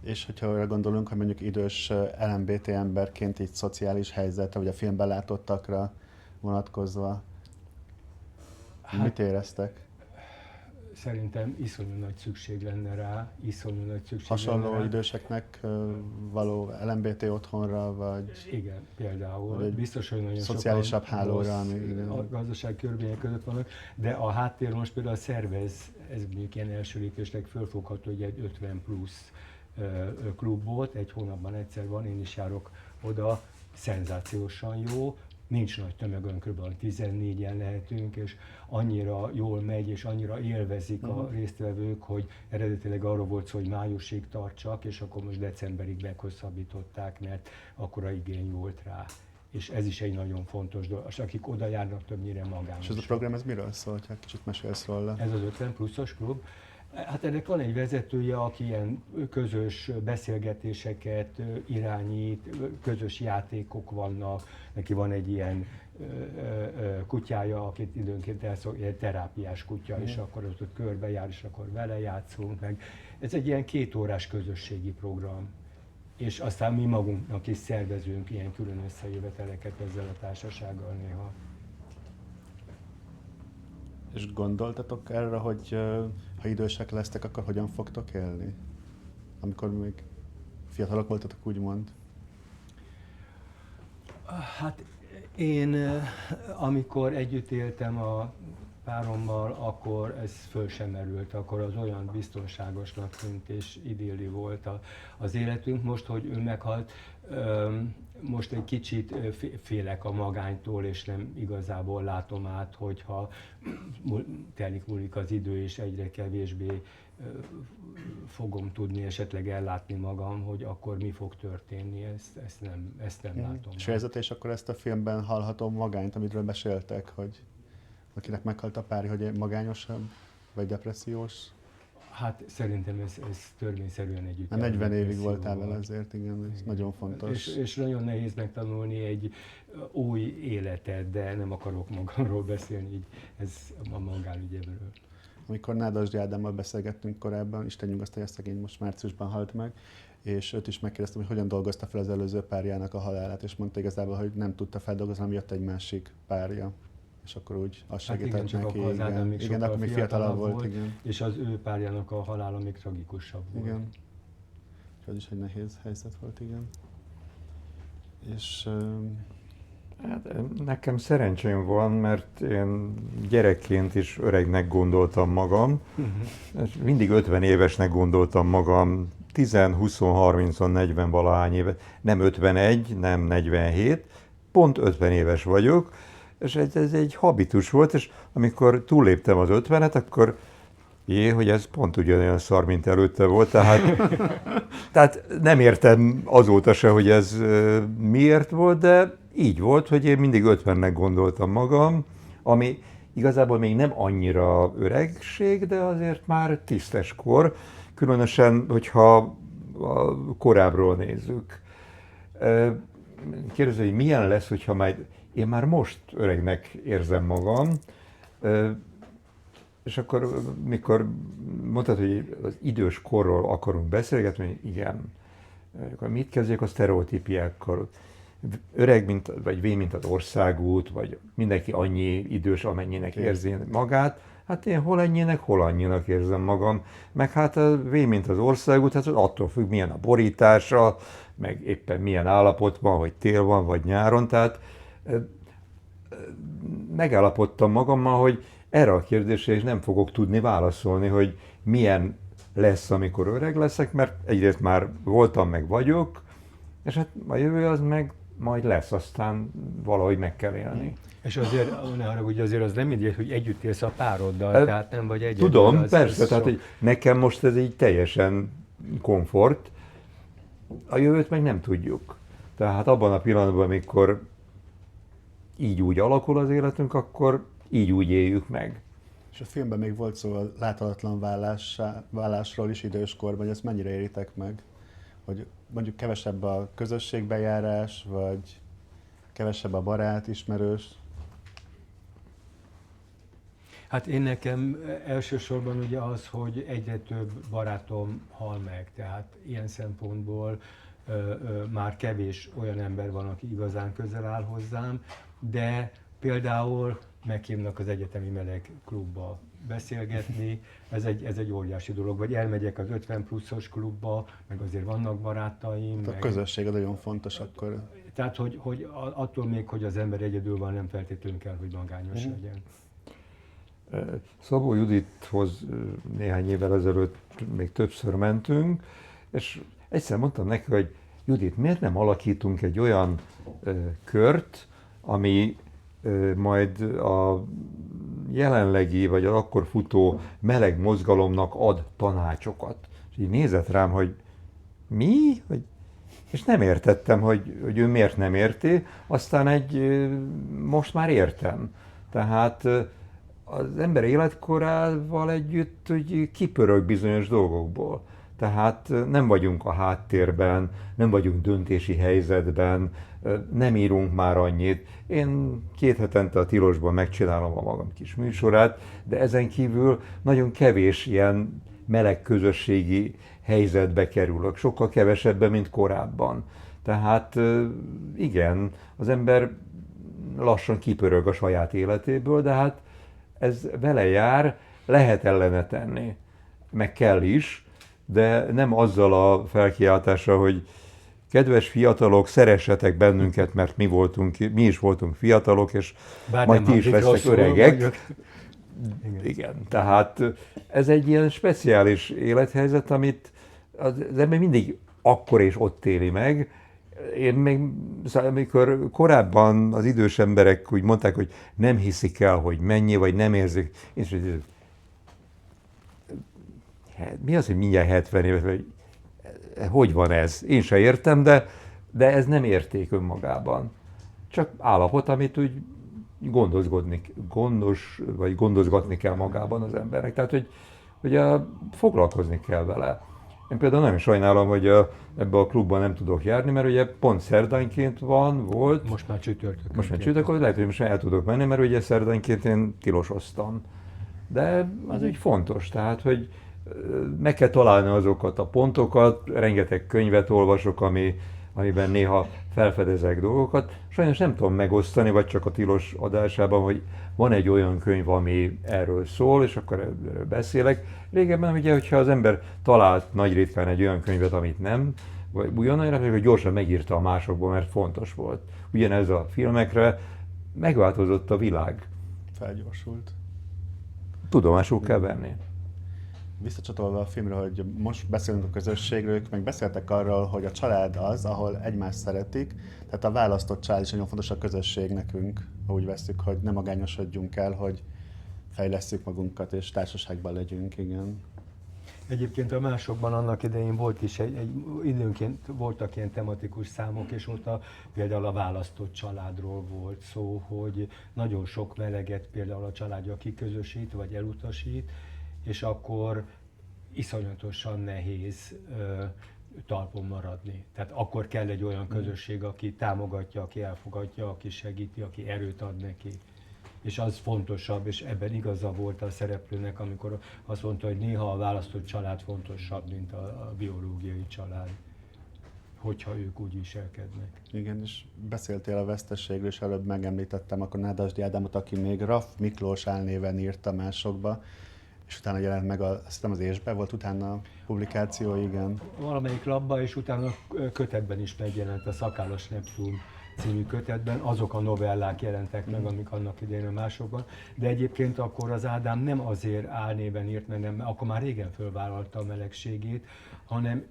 És hogyha arra gondolunk, hogy mondjuk idős LMBT emberként így szociális helyzetre, vagy a filmben látottakra vonatkozva, mit éreztek?
Szerintem iszonyú nagy szükség lenne rá,
Hasonló időseknek való LMBT otthonra, vagy...
Igen, például.
Vagy
biztos, hogy nagyon
szociálisabb
sokan
hálóra,
a gazdaság körülmények között vannak, de a háttér most például szervez, ez mondjuk ilyen első lépésnek fölfogható, hogy egy 50 plusz klub volt, egy hónapban egyszer van, én is járok oda, szenzációsan jó, nincs nagy tömegön, kb. 14-en lehetünk, és annyira jól megy, és annyira élvezik a résztvevők, hogy eredetileg arról volt szó, hogy májusig tartsak, és akkor most decemberig meghosszabbították, mert akkora igény volt rá. És ez is egy nagyon fontos dolog, és akik oda járnak, többnyire magányos.
És ez a program, ez miről szól, ha kicsit mesélsz róla?
Ez az 50 pluszos klub. Hát ennek van egy vezetője, aki ilyen közös beszélgetéseket irányít, közös játékok vannak, neki van egy ilyen kutyája, akit időnként egy terápiás kutya, és akkor ott körbe jár, és akkor vele játszunk meg. Ez egy ilyen 2 órás közösségi program. És aztán mi magunknak is szervezünk ilyen külön összejöveteleket ezzel a társasággal néha.
És gondoltatok erre, hogy ha idősek lesztek, akkor hogyan fogtok élni? Amikor még fiatalok voltatok, úgymond.
Hát én, amikor együtt éltem a párommal, akkor ez föl sem merült, akkor az olyan biztonságosnak tűnt és idilli volt az életünk. Most, hogy ő meghalt, most egy kicsit félek a magánytól, és nem igazából látom át, hogyha múlik az idő, és egyre kevésbé fogom tudni esetleg ellátni magam, hogy akkor mi fog történni, ezt nem látom.
És és akkor ezt a filmben hallható magányt, amiről meséltek, hogy akinek meghalt a párja, hogy magányosabb, vagy depressziós?
Hát szerintem ez törvényszerűen együtt.
40 évig voltál vele, ezért igen, ez nagyon fontos.
És nagyon nehéz megtanulni egy új életet, de nem akarok magamról beszélni, így ez a magánügyemről.
Amikor Nádasdy Ádámmal beszélgettünk korábban, Isten nyugosztalja, szegény most márciusban halt meg, és őt is megkérdeztem, hogy hogyan dolgozta fel az előző párjának a halálát, és mondta igazából, hogy nem tudta feldolgozni, hanem jött egy másik párja. És akkor úgy az segített
hát
neki.
Az Ádám még
igen, akkor még fiatalabb volt, igen.
És az ő párjának a halála még tragikusabb volt.
Igen. És az is egy nehéz helyzet volt, igen. És
Hát nekem szerencsém van, mert én gyerekként is öregnek gondoltam magam. Mindig 50 évesnek gondoltam magam, 10, 20, 30, 40 valahány évet. Nem 51, nem 47, pont 50 éves vagyok. És ez egy habitus volt, és amikor túlléptem az 50-et, akkor hogy ez pont ugyanolyan szar, mint előtte volt, tehát nem értem azóta se, hogy ez miért volt, de így volt, hogy én mindig 50-nek gondoltam magam, ami igazából még nem annyira öregség, de azért már tisztes kor, különösen, hogyha a korábbról nézzük. Kérdező, hogy milyen lesz, hogyha majd én már most öregnek érzem magam, és akkor, mikor mondtad, hogy az idős korról akarunk beszélgetni, igen, akkor mit kezdjük a sztereotípiákkal? Öreg, vagy vén, mint az országút, vagy mindenki annyi idős, amennyinek érzi magát. Hát én hol ennyinek, hol annyinak érzem magam. Meg hát vén, mint az országút, hát attól függ, milyen a borítása, meg éppen milyen állapotban, hogy tél van, vagy nyáron. Tehát megállapodtam magammal, hogy erre a kérdésre is nem fogok tudni válaszolni, hogy milyen lesz, amikor öreg leszek, mert egyrészt már voltam, meg vagyok, és hát a jövő az meg majd lesz, aztán valahogy meg kell élni.
És azért, ne haragudj, azért az nem mindegy, hogy együtt élsz a pároddal, tehát nem vagy egyedül.
Tudom, persze, tehát hogy nekem most ez így teljesen komfort, a jövőt meg nem tudjuk. Tehát abban a pillanatban, amikor így úgy alakul az életünk, akkor így úgy éljük meg.
És a filmben még volt szó a láthatatlan vállásról is időskorban, hogy ezt mennyire éritek meg? Hogy mondjuk kevesebb a közösségbejárás, vagy kevesebb a barát, ismerős?
Hát én nekem elsősorban ugye az, hogy egyre több barátom hal meg, tehát ilyen szempontból már kevés olyan ember van, aki igazán közel áll hozzám, de például meghívnak az egyetemi meleg klubba beszélgetni, ez egy óriási dolog, vagy elmegyek az 50 pluszos klubba, meg azért vannak barátaim.
A közösség az nagyon fontos akkor.
Tehát, hogy attól még, hogy az ember egyedül van, nem feltétlenül kell, hogy magányos legyen.
Szabó Judithoz néhány évvel ezelőtt még többször mentünk, és egyszer mondtam neki, hogy Judit, miért nem alakítunk egy olyan kört, ami majd a jelenlegi, vagy az akkor futó meleg mozgalomnak ad tanácsokat. És így nézett rám, hogy mi? És nem értettem, hogy ő miért nem érti, aztán most már értem. Tehát az ember életkorával együtt hogy kipörög bizonyos dolgokból. Tehát nem vagyunk a háttérben, nem vagyunk döntési helyzetben, nem írunk már annyit. Én 2 hetente a Tilosban megcsinálom a magam kis műsorát, de ezen kívül nagyon kevés ilyen meleg közösségi helyzetbe kerülök. Sokkal kevesebben, mint korábban. Tehát igen, az ember lassan kipörög a saját életéből, de hát ez vele jár, lehet ellene tenni, meg kell is, de nem azzal a felkiáltással, hogy kedves fiatalok, szeressetek bennünket, mert mi is voltunk fiatalok, és
bár
majd ti is lesztek öregek.
Igen,
tehát ez egy ilyen speciális élethelyzet, amit az ember mindig akkor és ott éli meg. Én még, amikor korábban az idős emberek úgy mondták, hogy nem hiszik el, hogy mennyi, vagy nem érzik, és mi az, hogy mindjárt 70 éves, vagy hogy van ez? Én se értem, de ez nem érték önmagában. Csak állapot, amit úgy gondozgatni kell magában az embernek. Tehát, hogy foglalkozni kell vele. Én például nagyon sajnálom, hogy ebbe a klubban nem tudok járni, mert ugye pont szerdánként volt.
Most már csütörtökön.
Most már csütörtökön, lehet, hogy most el tudok menni, mert ugye szerdánként én tilosoztam. De az úgy fontos, tehát, hogy meg kell találni azokat a pontokat, rengeteg könyvet olvasok, amiben néha felfedezek dolgokat. Sajnos nem tudom megosztani, vagy csak a tilos adásában, hogy van egy olyan könyv, ami erről szól, és akkor erről beszélek. Régebben ugye, hogyha az ember talált nagy ritkán egy olyan könyvet, amit nem, vagy ugyanolyan, hogy gyorsan megírta a másokból, mert fontos volt. Ugyanez a filmekre megváltozott a világ.
Felgyorsult.
Tudomásul kell venni.
Visszacsatolva a filmre, hogy most beszélünk a közösségről, ők meg beszéltek arról, hogy a család az, ahol egymást szeretik, tehát a választott család is nagyon fontos a közösség nekünk, ha úgy veszük, hogy nem magányosodjunk el, hogy fejlesszük magunkat, és társaságban legyünk, igen.
Egyébként a másokban annak idején volt is időnként voltak ilyen tematikus számok, és ott például a választott családról volt szó, hogy nagyon sok meleget például a családja kiközösít, vagy elutasít, és akkor iszonyatosan nehéz talpon maradni. Tehát akkor kell egy olyan közösség, aki támogatja, aki elfogadja, aki segíti, aki erőt ad neki. És az fontosabb, és ebben igaza volt a szereplőnek, amikor azt mondta, hogy néha a választott család fontosabb, mint a biológiai család, hogyha ők úgy viselkednek.
Igen, és beszéltél a veszteségről, és előbb megemlítettem akkor Nádasdy Ádámot, aki még Raff Miklós álnéven írta másokba, és utána jelent meg, azt hiszem az Ésbe volt utána a publikáció, igen.
Valamelyik labba, és utána kötetben is megjelent a Szakállas Neptun című kötetben, azok a novellák jelentek meg, amik annak idején a másokban, de egyébként akkor az Ádám nem azért álnéven írt, mert nem, akkor már régen fölvállalta a melegségét, hanem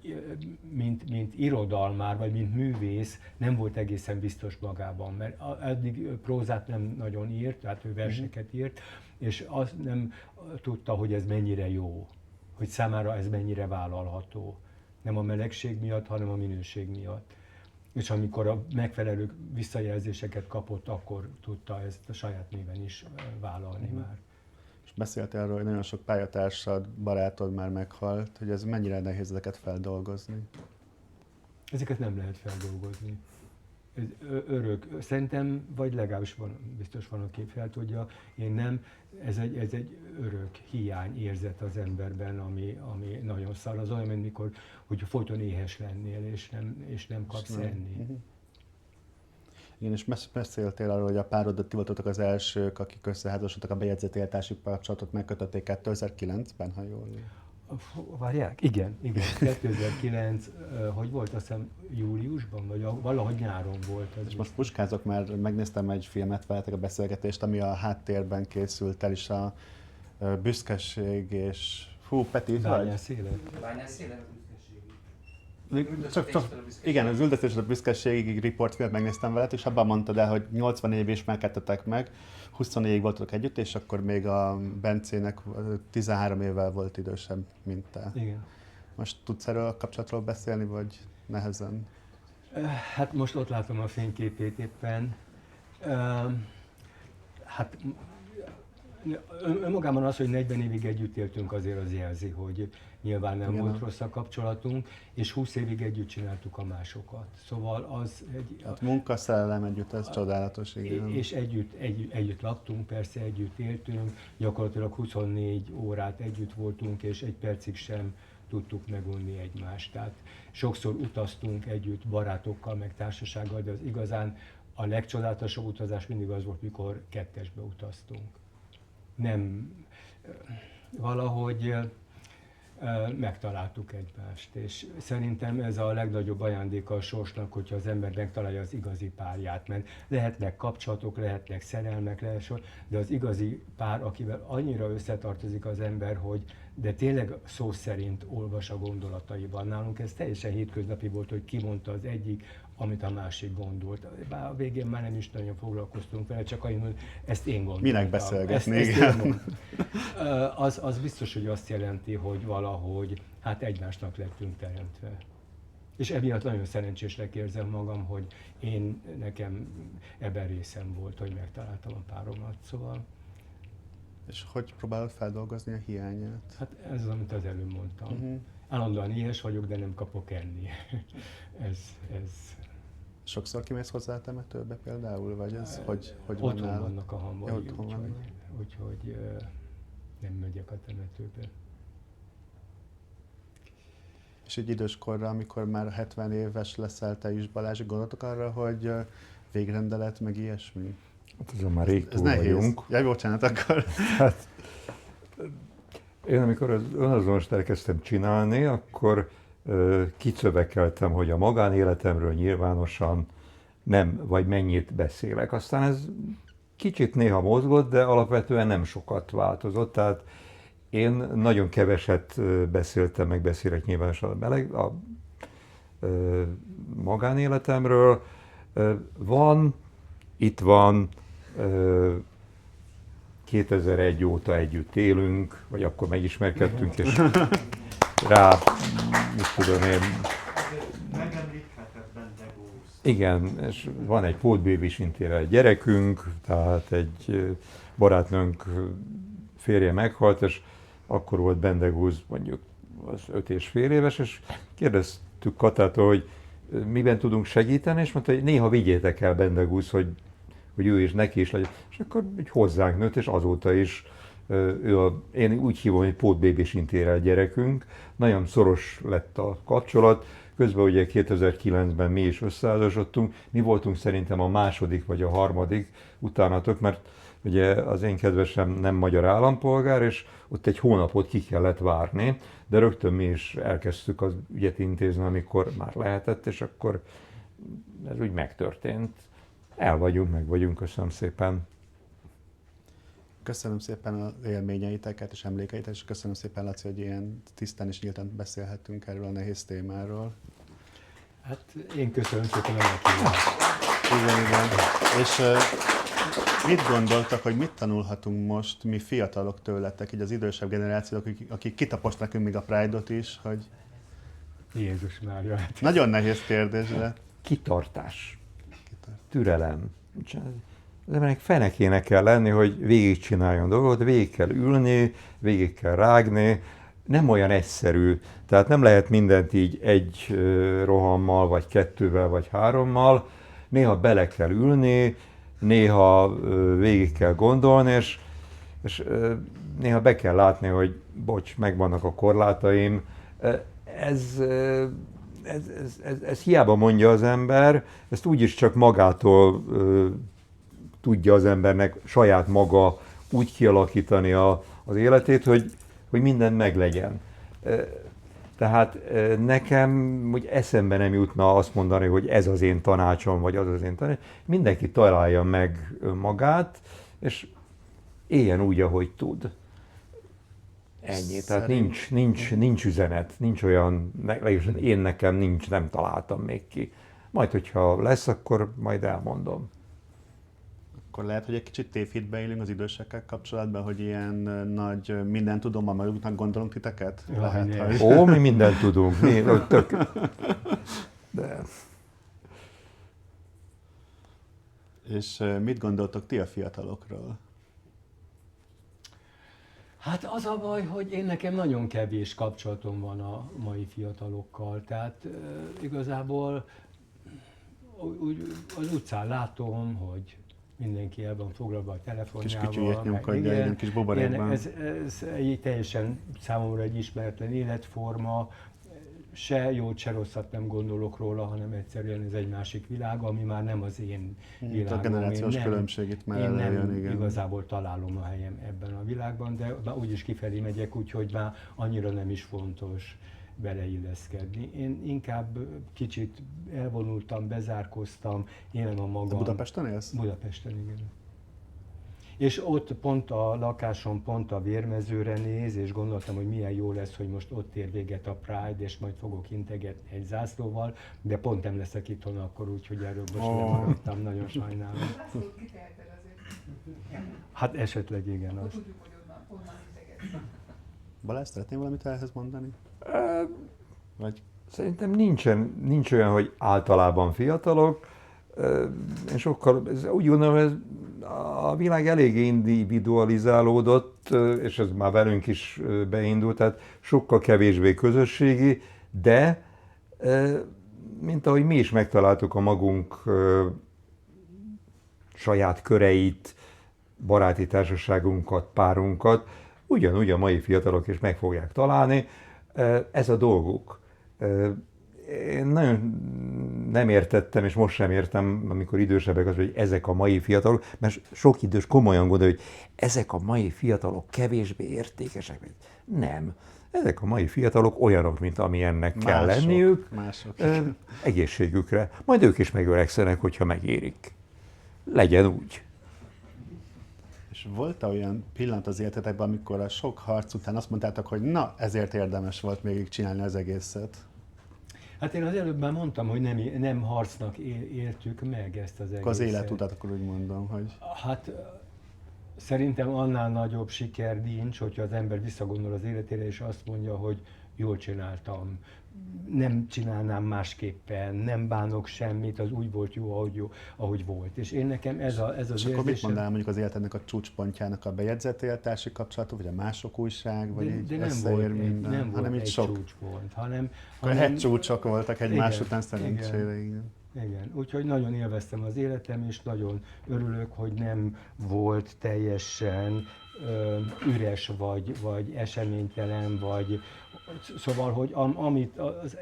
mint irodalmár, vagy mint művész nem volt egészen biztos magában, mert eddig prózát nem nagyon írt, tehát ő verseket írt, és azt nem tudta, hogy ez mennyire jó, hogy számára ez mennyire vállalható. Nem a melegség miatt, hanem a minőség miatt. És amikor a megfelelő visszajelzéseket kapott, akkor tudta ezt a saját néven is vállalni már.
És beszéltél arról, hogy nagyon sok pályatársad, barátod már meghalt, hogy ez mennyire nehéz ezeket feldolgozni?
Ezeket nem lehet feldolgozni. Ez örök. Szerintem, vagy legalábbis biztos van, aki fel tudja, én nem. Ez egy örök hiány érzet az emberben, ami nagyon szar. Az olyan, mint mikor, hogy folyton éhes lennél, és nem kapsz enni.
Igen, és beszéltél arról, hogy a párodat ti voltatok az elsők, akik összeházasodtak, a bejegyzett éltási kapcsolatot megkötötték 2009-ben, ha jól.
Várják? Igen. 2009, hogy volt, azt hiszem júliusban, vagy valahogy nyáron volt.
És most puskázok, mert megnéztem egy filmet veletek, a beszélgetést, ami a háttérben készült el is a büszkeség és... Hú, Peti, itt vagy?
Bányász élet.
Igen, az Üldözés a büszkeségig riportfilmet megnéztem veled, és abban mondtad el, hogy 80 év ismerkedtetek meg, 24-ig voltatok együtt, és akkor még a Bencének 13 évvel volt idősebb, mint te.
Igen.
Most tudsz erről a kapcsolatról beszélni, vagy nehezen?
Hát most ott látom a fényképét éppen. Hát önmagában az, hogy 40 évig együtt éltünk, azért az jelzi, hogy nyilván nem volt rossz a kapcsolatunk, és 20 évig együtt csináltuk a másokat. Szóval az egy...
Hát munkaszerelem együtt, ez csodálatos, igen.
És együtt laktunk, persze együtt éltünk, gyakorlatilag 24 órát együtt voltunk, és egy percig sem tudtuk megunni egymást. Tehát sokszor utaztunk együtt barátokkal, meg társasággal, de az igazán a legcsodálatosabb utazás mindig az volt, mikor kettesbe utaztunk. Nem, valahogy megtaláltuk egymást, és szerintem ez a legnagyobb ajándéka a sorsnak, hogyha az ember megtalálja az igazi párját, mert lehetnek kapcsolatok, lehetnek szerelmek, de az igazi pár, akivel annyira összetartozik az ember, hogy de tényleg szó szerint olvas a gondolataiban. Nálunk ez teljesen hétköznapi volt, hogy kimondta az egyik, amit a másik gondolt. Bár a végén már nem is nagyon foglalkoztunk vele, csak annyit, hogy ezt én gondoltam.
Minek beszélgetni?
Az biztos, hogy azt jelenti, hogy valahogy hát egymásnak lettünk teremtve. És emiatt nagyon szerencsésnek érzem magam, hogy nekem ebben részem volt, hogy megtaláltam a páromat. Szóval...
És hogy próbálod feldolgozni a hiányát?
Hát ez az, amit az előbb mondtam. Állandóan éhes vagyok, de nem kapok enni. ez.
Sokszor kimész hozzá a temetőbe például, vagy ez hogy
otthon vannak a hamvai,
ja,
úgyhogy nem megyek a temetőbe.
És egy időskorra, amikor már 70 éves leszel te is, Balázs, gondoltok arra, hogy végrendelet, meg ilyesmi?
Hát azon már rég túl
vagyunk. Jaj, bocsánat, akkor.
Hát, én amikor az önazonost elkezdtem csinálni, akkor kicövekeltem, hogy a magánéletemről nyilvánosan nem, vagy mennyit beszélek. Aztán ez kicsit néha mozgott, de alapvetően nem sokat változott. Tehát én nagyon keveset beszéltem, meg beszélek nyilvánosan a magánéletemről. Itt van 2001 óta együtt élünk, vagy akkor megismerkedtünk, és rá, mit tudom én, igen, és van egy pótbébisintére egy gyerekünk, tehát egy barátnőnk férje meghalt, és akkor volt Bendegúz mondjuk az 5,5 éves, és kérdeztük Katától, hogy miben tudunk segíteni, és mondta, hogy néha vigyétek el Bendegúz, hogy ő is neki is legyen. És akkor így hozzánk nőtt, és azóta is én úgy hívom, hogy pótbébisintére egy gyerekünk. Nagyon szoros lett a kapcsolat. Közben ugye 2009-ben mi is összeházasodtunk, mi voltunk szerintem a második vagy a harmadik utánatok, mert ugye az én kedvesem nem magyar állampolgár, és ott egy hónapot ki kellett várni, de rögtön mi is elkezdtük az ügyet intézni, amikor már lehetett, és akkor ez úgy megtörtént. El vagyunk, meg vagyunk, köszönöm szépen.
Köszönöm szépen az élményeiteket és emlékeiteket, és köszönöm szépen, Laci, hogy ilyen tisztán és nyíltan beszélhettünk erről a nehéz témáról.
Hát én köszönöm szépen a meghívást.
Igen. És mit gondoltak, hogy mit tanulhatunk most mi fiatalok tőletek, így az idősebb generációk, akik kitapost nekünk még a Pride-ot is, hogy...
Jézus Mária.
Nagyon nehéz kérdés, de...
Kitartás. Türelem. Az embernek fenekének kell lenni, hogy végigcsináljon dolgot, végig kell ülni, végig kell rágni. Nem olyan egyszerű. Tehát nem lehet mindent így egy rohammal, vagy kettővel, vagy hárommal. Néha bele kell ülni, néha végig kell gondolni, és néha be kell látni, hogy bocs, megvannak a korlátaim. Ez hiába mondja az ember, ezt úgyis csak magától tudja az embernek saját maga úgy kialakítani az életét, hogy minden meglegyen. Tehát nekem úgy eszembe nem jutna azt mondani, hogy ez az én tanácsom, vagy az az én tanácsom. Mindenki találja meg magát, és éljen úgy, ahogy tud. Ennyi. Tehát nincs üzenet, nincs olyan, legalábbis én nekem nincs, nem találtam még ki. Majd, hogyha lesz, akkor majd elmondom.
Akkor lehet, hogy egy kicsit tévhitbe élünk az idősekkel kapcsolatban, hogy ilyen nagy mindent tudom, ma magunknak gondolunk titeket? Lehet,
Ó, mi mindent tudunk, mi tök. De.
És mit gondoltok ti a fiatalokról?
Hát az a baj, hogy én nekem nagyon kevés kapcsolatom van a mai fiatalokkal, tehát igazából úgy az utcán látom, hogy mindenki el van foglalva a telefonjával.
Kis kütyűjét nyomkodja, ilyen kis buborékban.
Ez egy teljesen számomra egy ismeretlen életforma, se jót, se rosszat nem gondolok róla, hanem egyszerűen ez egy másik világ, ami már nem az én világom.
A generációs különbség itt már
nem
igen.
igazából találom a helyem ebben a világban, de úgyis kifelé megyek, úgyhogy már annyira nem is fontos beleilleszkedni. Én inkább kicsit elvonultam, bezárkoztam, élem a magam.
De Budapesten élsz?
Budapesten, igen. És ott pont a lakásom pont a Vérmezőre néz, és gondoltam, hogy milyen jó lesz, hogy most ott ér véget a Pride, és majd fogok integetni egy zászlóval, de pont nem leszek itthon akkor, úgyhogy erről most lemaradtam, nagyon sajnálom. Hát esetleg igen. Azt.
Balázs, szeretnél valamit ehhez mondani? Vagy?
Szerintem nincs olyan, hogy általában fiatalok. Én sokkal, úgy gondolom, hogy a világ eléggé individualizálódott, és ez már velünk is beindult, tehát sokkal kevésbé közösségi, de mint ahogy mi is megtaláltuk a magunk saját köreit, baráti társaságunkat, párunkat, ugyanúgy a mai fiatalok is meg fogják találni. Ez a dolguk. Én nagyon nem értettem, és most sem értem, amikor idősebbek az, hogy ezek a mai fiatalok, mert sok idős komolyan gondolja, hogy ezek a mai fiatalok kevésbé értékesek. Nem. Ezek a mai fiatalok olyanok, mint amilyennek kell lenniük, egészségükre. Majd ők is megöregszenek, hogyha megérik. Legyen úgy.
És volt olyan pillanat az életetekben, amikor a sok harc után azt mondtátok, hogy na, ezért érdemes volt végig csinálni az egészet?
Hát én az előbb már mondtam, hogy nem harcnak éltük meg ezt az egészet.
Az életutat, akkor úgy mondom, hogy...
Hát Szerintem annál nagyobb siker nincs, hogyha az ember visszagondol az életére, és azt mondja, hogy jól csináltam, nem csinálnám másképpen, nem bánok semmit, az úgy volt jó, ahogy volt. És én nekem ez az
És akkor mit
érzésem...
mondanám mondjuk az életednek a csúcspontjának a bejegyzett éltási kapcsolatú, vagy a mások újság, vagy így
de nem
összeérmény,
nem
hanem
volt
így
egy
sok.
csúcspont, hanem
Hegycsúcsok voltak egymás
Igen,
után szerencsére.
igen. Igen, úgyhogy nagyon élveztem az életem, és nagyon örülök, hogy nem volt teljesen üres, vagy eseménytelen, vagy szóval, hogy amit az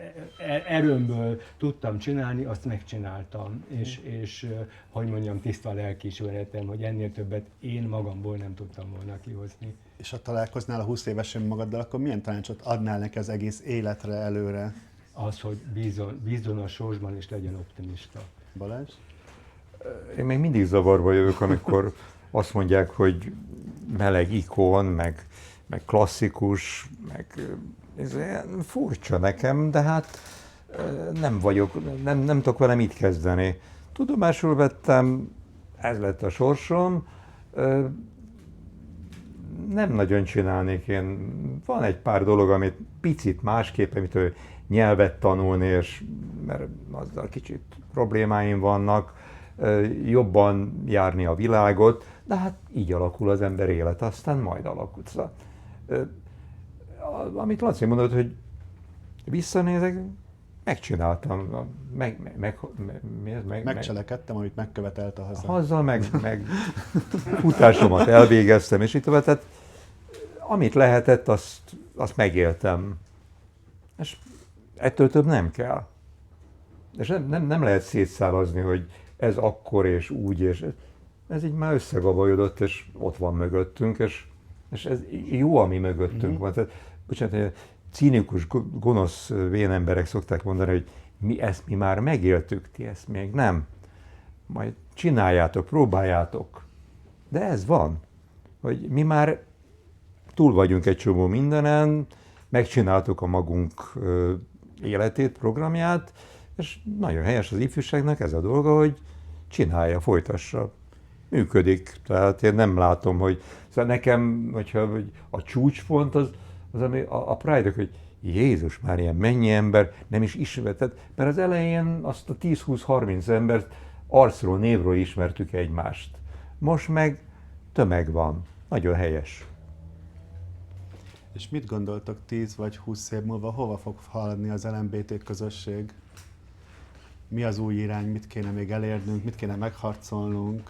erőmből tudtam csinálni, azt megcsináltam, és hogy mondjam, tiszta a lelkiismeretem, hogy ennél többet én magamból nem tudtam volna kihozni.
És ha találkoznál a 20 éves önmagaddal, akkor milyen tanácsot adnál neki az egész életre előre?
Az, hogy bízzon a sorsban, és legyen optimista.
Balázs?
Én még mindig zavarba jövök, amikor azt mondják, hogy meleg ikon, meg klasszikus, meg ez olyan furcsa nekem, de hát nem tudok vele mit kezdeni. Tudomásul vettem, ez lett a sorsom, nem nagyon csinálnék én. Van egy pár dolog, amit picit másképp, amit nyelvet tanulni, és mert azzal kicsit problémáim vannak, jobban járni a világot, de hát így alakul az ember élet, aztán majd alakul. Szóval, amit Laci mondott, hogy visszanézek, megcsináltam,
Megcselekedtem, amit megkövetelt a haza.
Azzal meg futásomat elvégeztem, és így tovább, tehát amit lehetett, azt megéltem. És ettől több nem kell. És nem lehet szétszálazni, hogy ez akkor és úgy, és ez így már összegabajodott, és ott van mögöttünk, és ez jó, ami mögöttünk van. Tehát, bocsánat, cínikus, gonosz vénemberek szokták mondani, hogy mi már megéltük, ti ezt még nem. Majd csináljátok, próbáljátok. De ez van, hogy mi már túl vagyunk egy csomó mindenen, megcsináltuk a magunk életét, programját, és nagyon helyes az ifjúságnak ez a dolga, hogy csinálja, folytassa. Működik. Tehát én nem látom, hogy... Szóval nekem, hogyha a csúcspont az ami a Pride-ok, hogy Jézus Mária, mennyi ember nem is ismert. Mert az elején azt a 10-20-30 embert arcról, névről ismertük egymást. Most meg tömeg van. Nagyon helyes.
És mit gondoltok 10 vagy 20 év múlva, hova fog haladni az LMBT közösség? Mi az új irány, mit kéne még elérnünk, mit kéne megharcolnunk?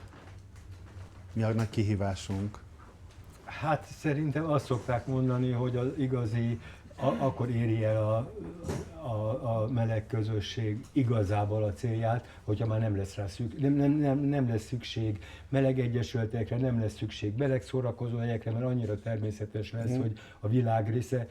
Mi a nagy kihívásunk?
Hát szerintem azt szokták mondani, hogy az igazi, akkor éri el a meleg közösség igazából a célját, hogyha már nem lesz rá nem lesz szükség meleg egyesületekre, nem lesz szükség meleg szórakozó helyekre, mert annyira természetes lesz, hogy a világ része,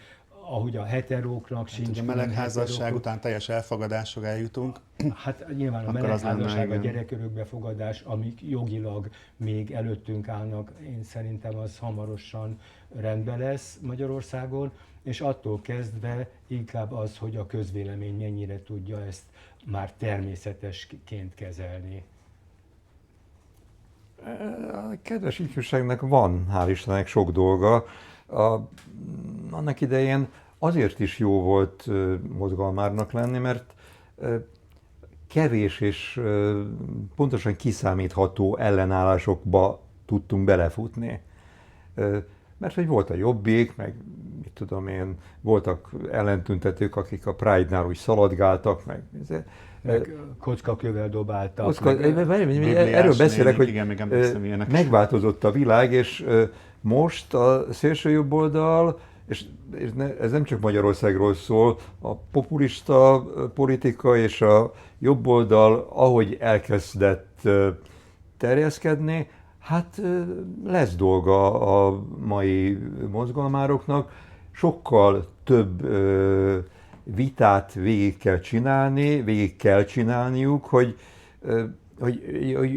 ahogy a heteróknak sincs.
A melegházasság után teljes elfogadásig eljutunk.
Hát nyilván a melegházasság, a gyerekörökbefogadás, amik jogilag még előttünk állnak, én szerintem az hamarosan rendben lesz Magyarországon, és attól kezdve inkább az, hogy a közvélemény mennyire tudja ezt már természetesként kezelni.
A kedves ifjúságnak van, hál' Istennek, sok dolga. Annak idején azért is jó volt mozgalmárnak lenni, mert kevés és pontosan kiszámítható ellenállásokba tudtunk belefutni. Mert hogy volt a Jobbik, meg mit tudom én, voltak ellentüntetők, akik a Pride-nál úgy szaladgáltak, meg
kockakövel dobáltak.
Erről beszélek, hogy
igen,
megváltozott a világ, és most a szélső jobb oldal, és ez nem csak Magyarországról szól, a populista politika és a jobb oldal, ahogy elkezdett terjeszkedni, hát lesz dolga a mai mozgalmároknak, sokkal több vitát végig kell csinálniuk, hogy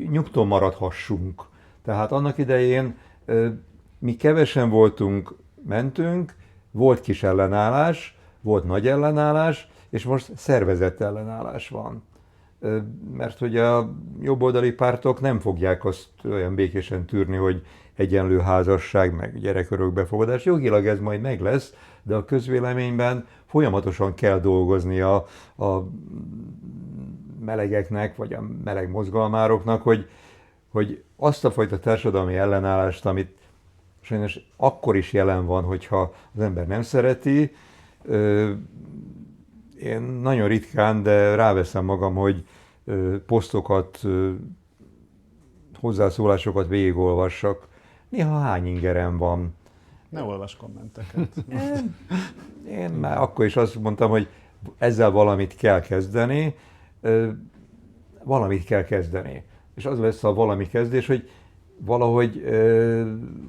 nyugton maradhassunk. Tehát annak idején mi kevesen voltunk, mentünk, volt kis ellenállás, volt nagy ellenállás, és most szervezett ellenállás van. mert hogy a jobboldali pártok nem fogják azt olyan békésen tűrni, hogy egyenlő házasság, meg gyerekörökbefogadás. Jogilag ez majd meg lesz, de a közvéleményben folyamatosan kell dolgozni a melegeknek, vagy a meleg mozgalmároknak, hogy azt a fajta társadalmi ellenállást, amit sajnos akkor is jelen van, hogyha az ember nem szereti, én nagyon ritkán, de ráveszem magam, hogy posztokat, hozzászólásokat végigolvassak. Néha hány ingerem van.
Ne olvas kommenteket.
Én már akkor is azt mondtam, hogy ezzel valamit kell kezdeni, És az lesz a valami kezdés, hogy valahogy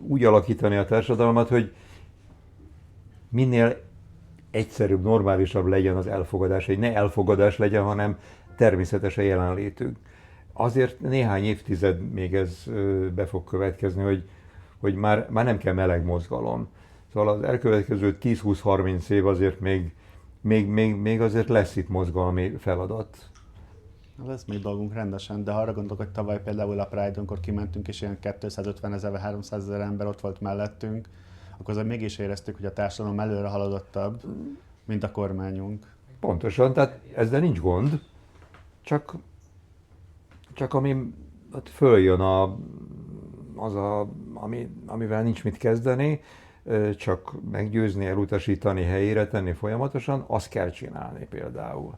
úgy alakítani a társadalmat, hogy minél egyszerűbb, normálisabb legyen az elfogadás, hogy ne elfogadás legyen, hanem természetes a jelenlétünk. Azért néhány évtized még ez be fog következni, hogy már nem kell meleg mozgalom. Szóval az elkövetkező 10-20-30 év azért még azért lesz itt mozgalmi feladat.
Lesz még dolgunk rendesen, de ha arra gondolok, hogy tavaly például a Pride-onkor kimentünk, és ilyen 250 000 vagy 300 000 ember ott volt mellettünk, akkor azért mégis éreztük, hogy a társadalom előre haladottabb, mint a kormányunk.
Pontosan, tehát ezzel nincs gond, csak ami följön amivel nincs mit kezdeni, csak meggyőzni, elutasítani, helyére tenni folyamatosan, azt kell csinálni például.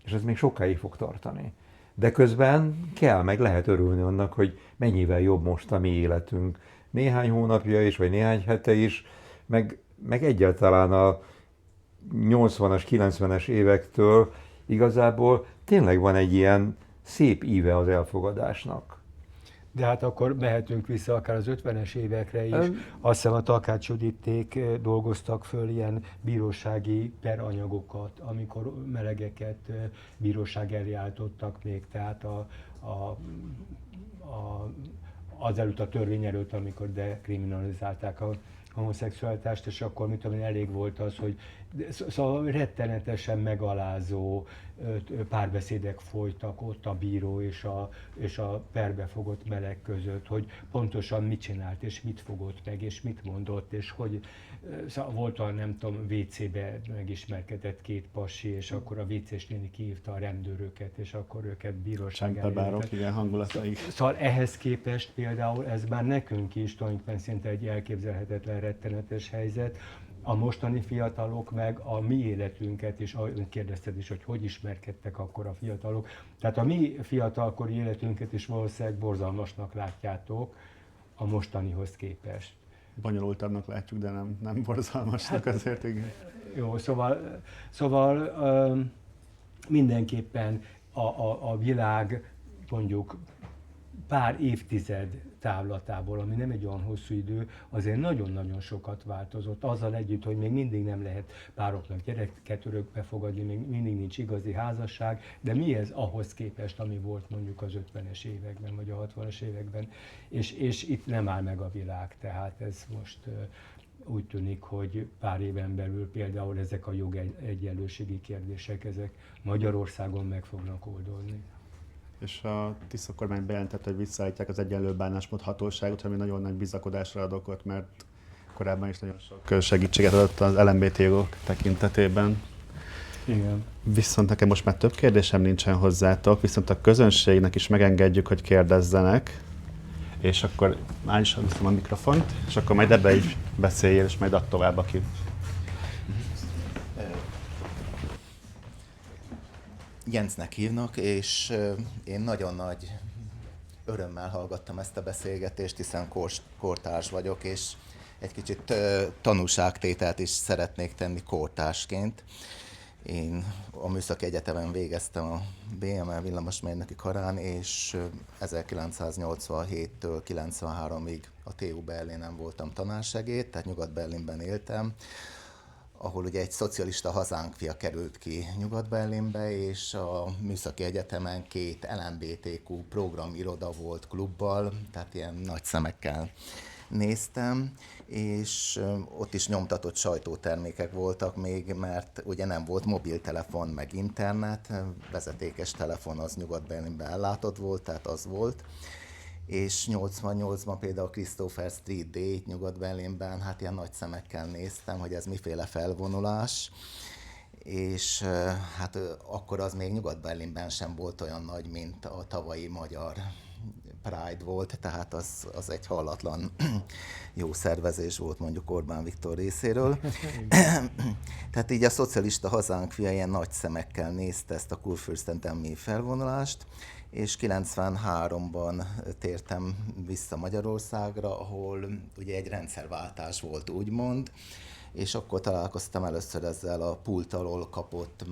És ez még sokáig fog tartani. De közben kell, meg lehet örülni annak, hogy mennyivel jobb most a mi életünk. Néhány hónapja is, vagy néhány hete is, meg egyáltalán a 80-as, 90-es évektől igazából tényleg van egy ilyen szép íve az elfogadásnak.
De hát akkor mehetünk vissza akár az 50-es évekre is. Azt hiszem a Takács Juditék dolgoztak föl ilyen bírósági peranyagokat, amikor melegeket bíróság elé álltottak még, tehát azelőtt a törvény előtt, amikor dekriminalizálták a homoszexualitást, és akkor mit tudom én, elég volt az, hogy szóval rettenetesen megalázó párbeszédek folytak ott a bíró és a perbefogott meleg között, hogy pontosan mit csinált, és mit fogott meg, és mit mondott, és hogy szóval volt a, nem tudom, WC-be megismerkedett két pasi, és akkor a WC-s néni kihívta a rendőröket, és akkor őket bíróság elé.
Bárok, igen, hangulataik.
Szóval ehhez képest például ez már nekünk is tulajdonképpen szinte egy elképzelhetetlen rettenetes helyzet. A mostani fiatalok meg a mi életünket is, ön kérdezted is, hogy ismerkedtek akkor a fiatalok. Tehát a mi fiatalkori életünket is valószínűleg borzalmasnak látjátok a mostanihoz képest.
Bonyolultabbnak látjuk, de nem borzalmasnak azért, igen.
Jó, szóval mindenképpen a világ mondjuk pár évtized távlatából, ami nem egy olyan hosszú idő, azért nagyon-nagyon sokat változott. Azzal együtt, hogy még mindig nem lehet pároknak gyereket örökbe fogadni, még mindig nincs igazi házasság, de mi ez ahhoz képest, ami volt mondjuk az 50-es években, vagy a 60-as években, és itt nem áll meg a világ, tehát ez most úgy tűnik, hogy pár éven belül például ezek a jogegyenlőségi kérdések, ezek Magyarországon meg fognak oldódni.
És a Tisza kormány bejelentette, hogy visszaállítják az egyenlő bánásmód hatóságot, ami nagyon nagy bizakodásra ad okot, mert korábban is nagyon sok segítséget adott az LMBT jogok tekintetében.
Igen.
Viszont nekem most már több kérdésem nincsen hozzátok, viszont a közönségnek is megengedjük, hogy kérdezzenek, és akkor már is viszem a mikrofont, és akkor majd ebbe is beszéljél, és majd add tovább, aki.
Jensnek hívnak, és én nagyon nagy örömmel hallgattam ezt a beszélgetést, hiszen kortárs vagyok, és egy kicsit tanúságtételt is szeretnék tenni kortársként. Én a Műszaki Egyetemen végeztem a BML villamosmérnöki karán, és 1987-től 93-ig a TU Berlinen voltam tanársegéd, tehát Nyugat-Berlinben éltem, ahol ugye egy szocialista hazánkfia került ki Nyugat-Berlinbe, és a Műszaki Egyetemen 2 LMBTQ programiroda volt klubbal, tehát ilyen nagy szemekkel néztem, és ott is nyomtatott sajtótermékek voltak még, mert ugye nem volt mobiltelefon, meg internet, vezetékes telefon az Nyugat-Berlinben ellátott volt, tehát az volt. És 88-ban például Christopher Street Day Nyugat-Berlinben, hát ilyen nagy szemekkel néztem, hogy ez miféle felvonulás, és hát akkor az még Nyugat-Berlinben sem volt olyan nagy, mint a tavalyi magyar Pride volt, tehát az egy hallatlan jó szervezés volt mondjuk Orbán Viktor részéről. Tehát így a szocialista hazánk fia ilyen nagy szemekkel nézte ezt a Kurfürstendamm-i felvonulást, és 93-ban tértem vissza Magyarországra, ahol ugye egy rendszerváltás volt, úgymond, és akkor találkoztam először ezzel a pult alól kapott,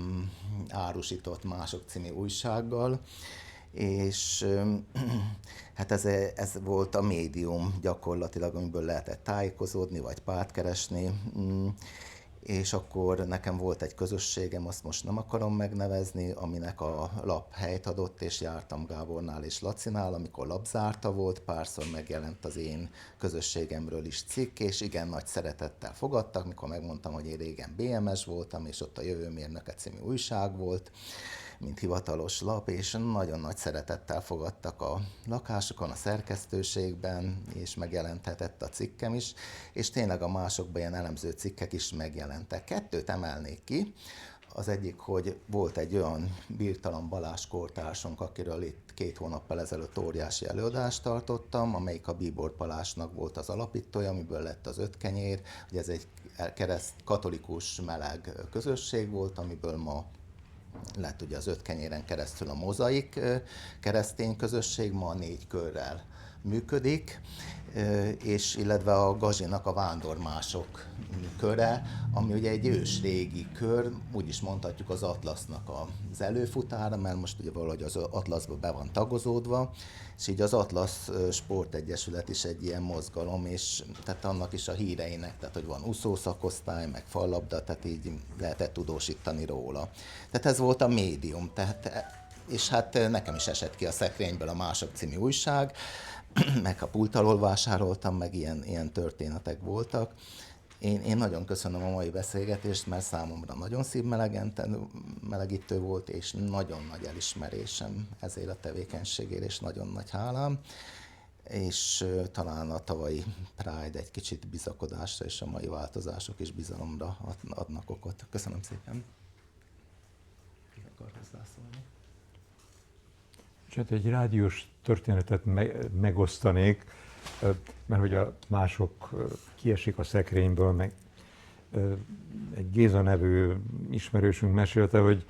árusított Mások című újsággal, és hát ez volt a médium gyakorlatilag, amiből lehetett tájékozódni, vagy párt keresni, és akkor nekem volt egy közösségem, azt most nem akarom megnevezni, aminek a lap helyt adott, és jártam Gábornál és Lacinál, amikor lapzárta volt, párszor megjelent az én közösségemről is cikk, és igen nagy szeretettel fogadtak, mikor megmondtam, hogy én régen BMS voltam, és ott a Jövőmérnöke című újság volt, mint hivatalos lap, és nagyon nagy szeretettel fogadtak a lakásokon, a szerkesztőségben, és megjelenthetett a cikkem is, és tényleg a másokban ilyen elemző cikkek is megjelentek. Kettőt emelnék ki. Az egyik, hogy volt egy olyan Birtalan Balázs kortársunk, akiről itt 2 hónappal ezelőtt óriási előadást tartottam, amelyik a Bíbor Balázsnak volt az alapítója, amiből lett az Öt kenyér. Ugye ez egy katolikus meleg közösség volt, amiből ma lett ugye az Öt kenyéren keresztül a Mozaik keresztény közösség, ma 4 körrel működik, és illetve a Gazsinak a Vándormások köre, ami ugye egy ősrégi kör, úgy is mondhatjuk az Atlasznak az előfutára, mert most ugye valahogy az Atlaszba be van tagozódva, és így az Atlasz Sportegyesület is egy ilyen mozgalom, és tehát annak is a híreinek, tehát hogy van úszószakosztály, meg fallabda, tehát így lehetett tudósítani róla. Tehát ez volt a médium, és hát nekem is esett ki a szekrényből a Mások című újság, meg a pult alól vásároltam, meg ilyen történetek voltak. Én nagyon köszönöm a mai beszélgetést, mert számomra nagyon szívmelegítő volt, és nagyon nagy elismerésem ezért a tevékenységért, és nagyon nagy hálám. És talán a tavalyi Pride egy kicsit bizakodásra, és a mai változások is bizalomra adnak okot. Köszönöm szépen. Ki akar hozzászólni?
És hát egy rádiós történetet megosztanék, mert hogy a mások kiesik a szekrényből, meg egy Géza nevű ismerősünk mesélte, hogy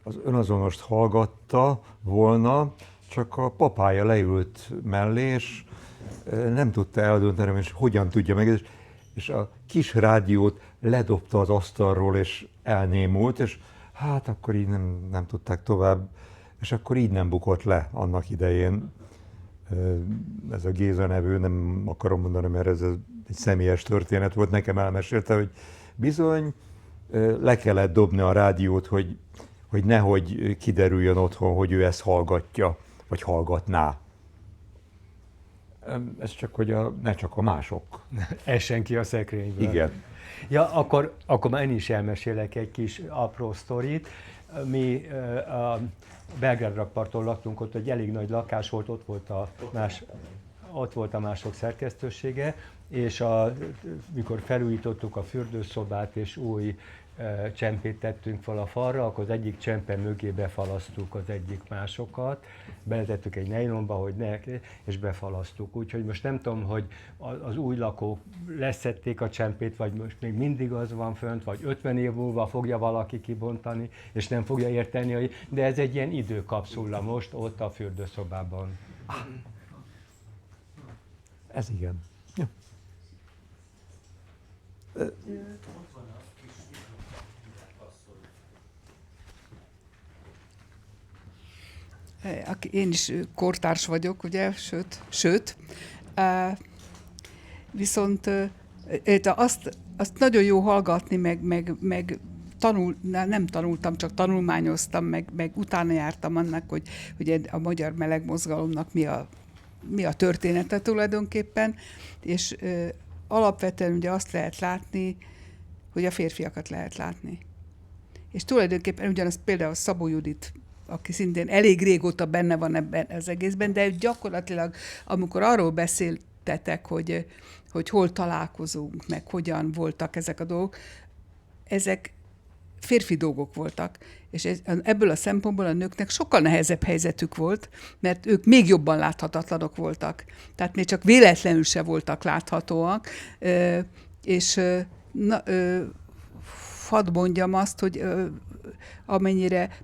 az önazonost hallgatta volna, csak a papája leült mellé, és nem tudta eldönteni, hogy hogyan tudja meg, és a kis rádiót ledobta az asztalról, és elnémult, és hát akkor így nem tudták tovább, és akkor így nem bukott le annak idején. Ez a Géza nevű, nem akarom mondani, mert ez egy személyes történet volt, nekem elmesélte, hogy bizony le kellett dobni a rádiót, hogy nehogy kiderüljön otthon, hogy ő ezt hallgatja, vagy hallgatná. Ez csak, hogy ne csak a mások.
Essen ki a szekrényből.
Igen.
Ja, akkor már én is elmesélek egy kis apró sztorit. Mi a Belgrád rakparton laktunk, ott egy elég nagy lakás volt, ott volt a Mások szerkesztősége, és mikor felújítottuk a fürdőszobát, és új csempét tettünk fel a falra, akkor az egyik csempe mögé befalasztuk az egyik Másokat, beletettük egy nejlonba, és befalasztuk. Úgyhogy most nem tudom, hogy az új lakók leszették a csempét, vagy most még mindig az van fönt, vagy 50 év múlva fogja valaki kibontani, és nem fogja érteni, de ez egy ilyen időkapszula most ott a fürdőszobában.
Ez igen. Ja.
Én is kortárs vagyok, ugye, sőt, viszont azt nagyon jó hallgatni, meg nem tanultam, csak tanulmányoztam, meg utána jártam annak, hogy a magyar meleg mozgalomnak mi a mi a története tulajdonképpen, és alapvetően ugye azt lehet látni, hogy a férfiakat lehet látni. És tulajdonképpen ugyanaz például Szabó Judit, aki szintén elég régóta benne van ebben az egészben, de gyakorlatilag, amikor arról beszéltetek, hogy hol találkozunk, meg hogyan voltak ezek a dolgok, ezek férfi dolgok voltak, és ebből a szempontból a nőknek sokkal nehezebb helyzetük volt, mert ők még jobban láthatatlanok voltak. Tehát még csak véletlenül se voltak láthatóak, és hadd mondjam azt, hogy amennyire,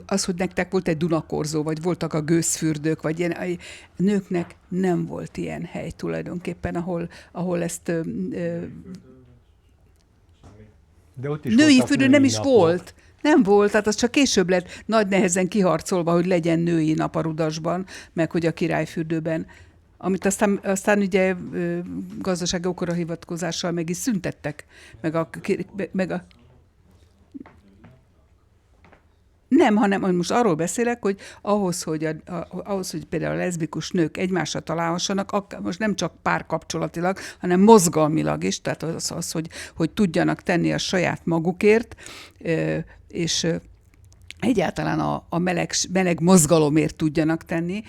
az, hogy nektek volt egy Dunakorzó, vagy voltak a gőzfürdők, vagy ilyen, a nőknek nem volt ilyen hely tulajdonképpen, ahol ezt
De ott is
női fürdő nem is
napok.
volt. Nem volt, tehát az csak később lett nagy nehezen kiharcolva, hogy legyen női nap a Rudasban, meg hogy a királyfürdőben. Amit aztán ugye gazdasági okora hivatkozással meg is szüntettek. Meg a nem, hanem most arról beszélek, hogy ahhoz, hogy például a leszbikus nők egymásra találhassanak, most nem csak párkapcsolatilag, hanem mozgalmilag is, tehát az hogy tudjanak tenni a saját magukért, és egyáltalán a meleg mozgalomért tudjanak tenni,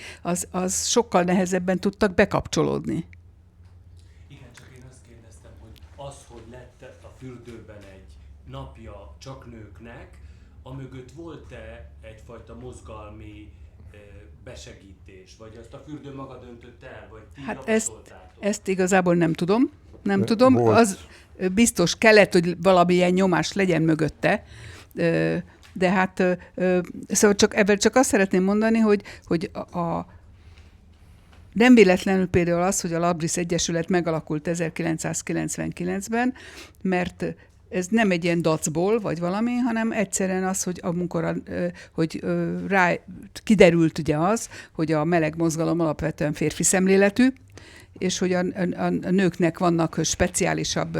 az sokkal nehezebben tudtak bekapcsolódni.
Igen, csak én azt kérdeztem, hogy az, hogy lett a fürdőben egy napja csak nőknek, amögött volt-e egyfajta mozgalmi besegítés, vagy azt a fürdő maga döntött el, vagy ti javasoltátok?
Ezt igazából nem tudom. Nem tudom, az biztos kellett, hogy valamilyen nyomás legyen mögötte, de hát szóval ebben csak azt szeretném mondani, hogy nem véletlenül például az, hogy a Labris Egyesület megalakult 1999-ben, mert ez nem egy ilyen dacból, vagy valami, hanem egyszerűen az, hogy amikor kiderült ugye az, hogy a meleg mozgalom alapvetően férfi szemléletű, és hogy a nőknek vannak speciálisabb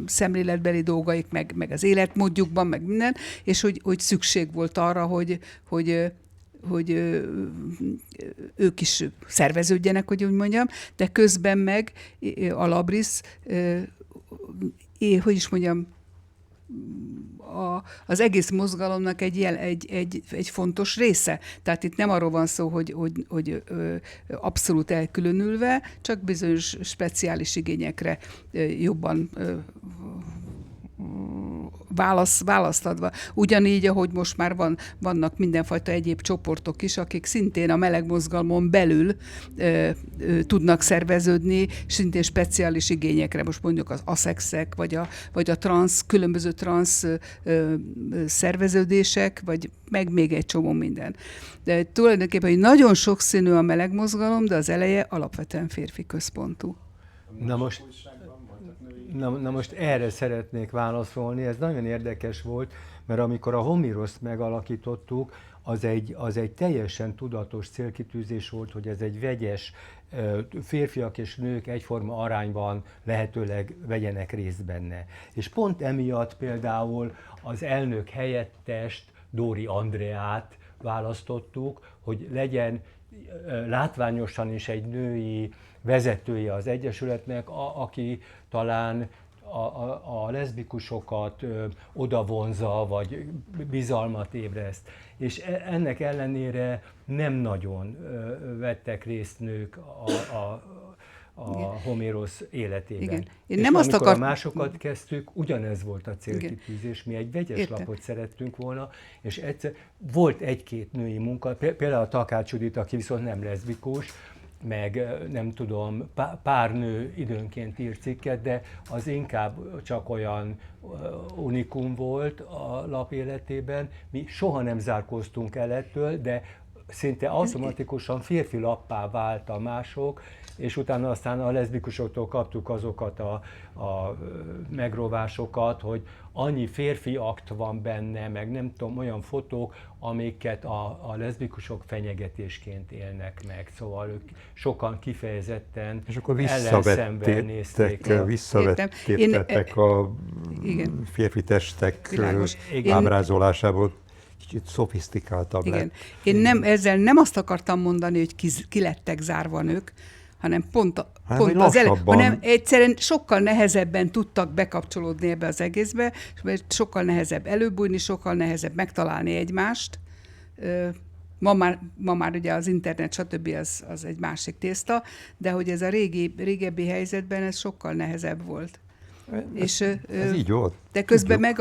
szemléletbeli dolgaik, meg az életmódjukban, meg minden, és hogy szükség volt arra, hogy ők is szerveződjenek, hogy úgy mondjam, de közben meg a Labris, hogy is mondjam, az egész mozgalomnak egy fontos része. Tehát itt nem arról van szó, hogy abszolút elkülönülve, csak bizonyos speciális igényekre jobban választ adva. Ugyanígy, ahogy most már vannak mindenfajta egyéb csoportok is, akik szintén a meleg mozgalmon belül tudnak szerveződni, szintén speciális igényekre, most mondjuk az aszexek, vagy a különböző transz szerveződések, vagy meg még egy csomó minden. De tulajdonképpen, hogy nagyon sokszínű a meleg mozgalom, de az eleje alapvetően férfi központú.
Na most erre szeretnék válaszolni, ez nagyon érdekes volt, mert amikor a Homiroszt megalakítottuk, az egy teljesen tudatos célkitűzés volt, hogy ez egy vegyes, férfiak és nők egyforma arányban lehetőleg vegyenek részt benne. És pont emiatt például az elnök helyettest, Dóri Andreát választottuk, hogy legyen látványosan is egy női vezetője az Egyesületnek, aki talán a leszbikusokat odavonza, vagy bizalmat ébreszt. És ennek ellenére nem nagyon vettek részt nők a Homérosz életében.
Igen.
És nem amikor a másokat kezdtük, ugyanez volt a célkitűzés, mi egy vegyes lapot szerettünk volna, és egyszer volt egy-két női munka, például a Takács Judit, aki viszont nem leszbikus, meg nem tudom, pár nő időnként írt cikket, de az inkább csak olyan unikum volt a lap életében. Mi soha nem zárkóztunk el ettől, de szinte automatikusan férfi lappá vált a mások, és utána aztán a leszbikusoktól kaptuk azokat a megrovásokat, hogy annyi férfi akt van benne, meg nem tudom, olyan fotók, amiket a leszbikusok fenyegetésként élnek meg. Szóval ők sokan kifejezetten ellenszenvel nézték.
Visszavettétek a férfi testek ábrázolásából. kicsit szofisztikáltabb
Igen.
lett.
Én ezzel nem azt akartam mondani, hogy ki lettek zárva a nők, hanem pont
hogy
az
lassabban.
hanem egyszerűen sokkal nehezebben tudtak bekapcsolódni ebbe az egészbe, mert sokkal nehezebb előbújni, sokkal nehezebb megtalálni egymást. Ma már ugye az internet, stb. Az egy másik tészta, de hogy ez a régebbi helyzetben ez sokkal nehezebb volt.
Ez így volt.
De közben meg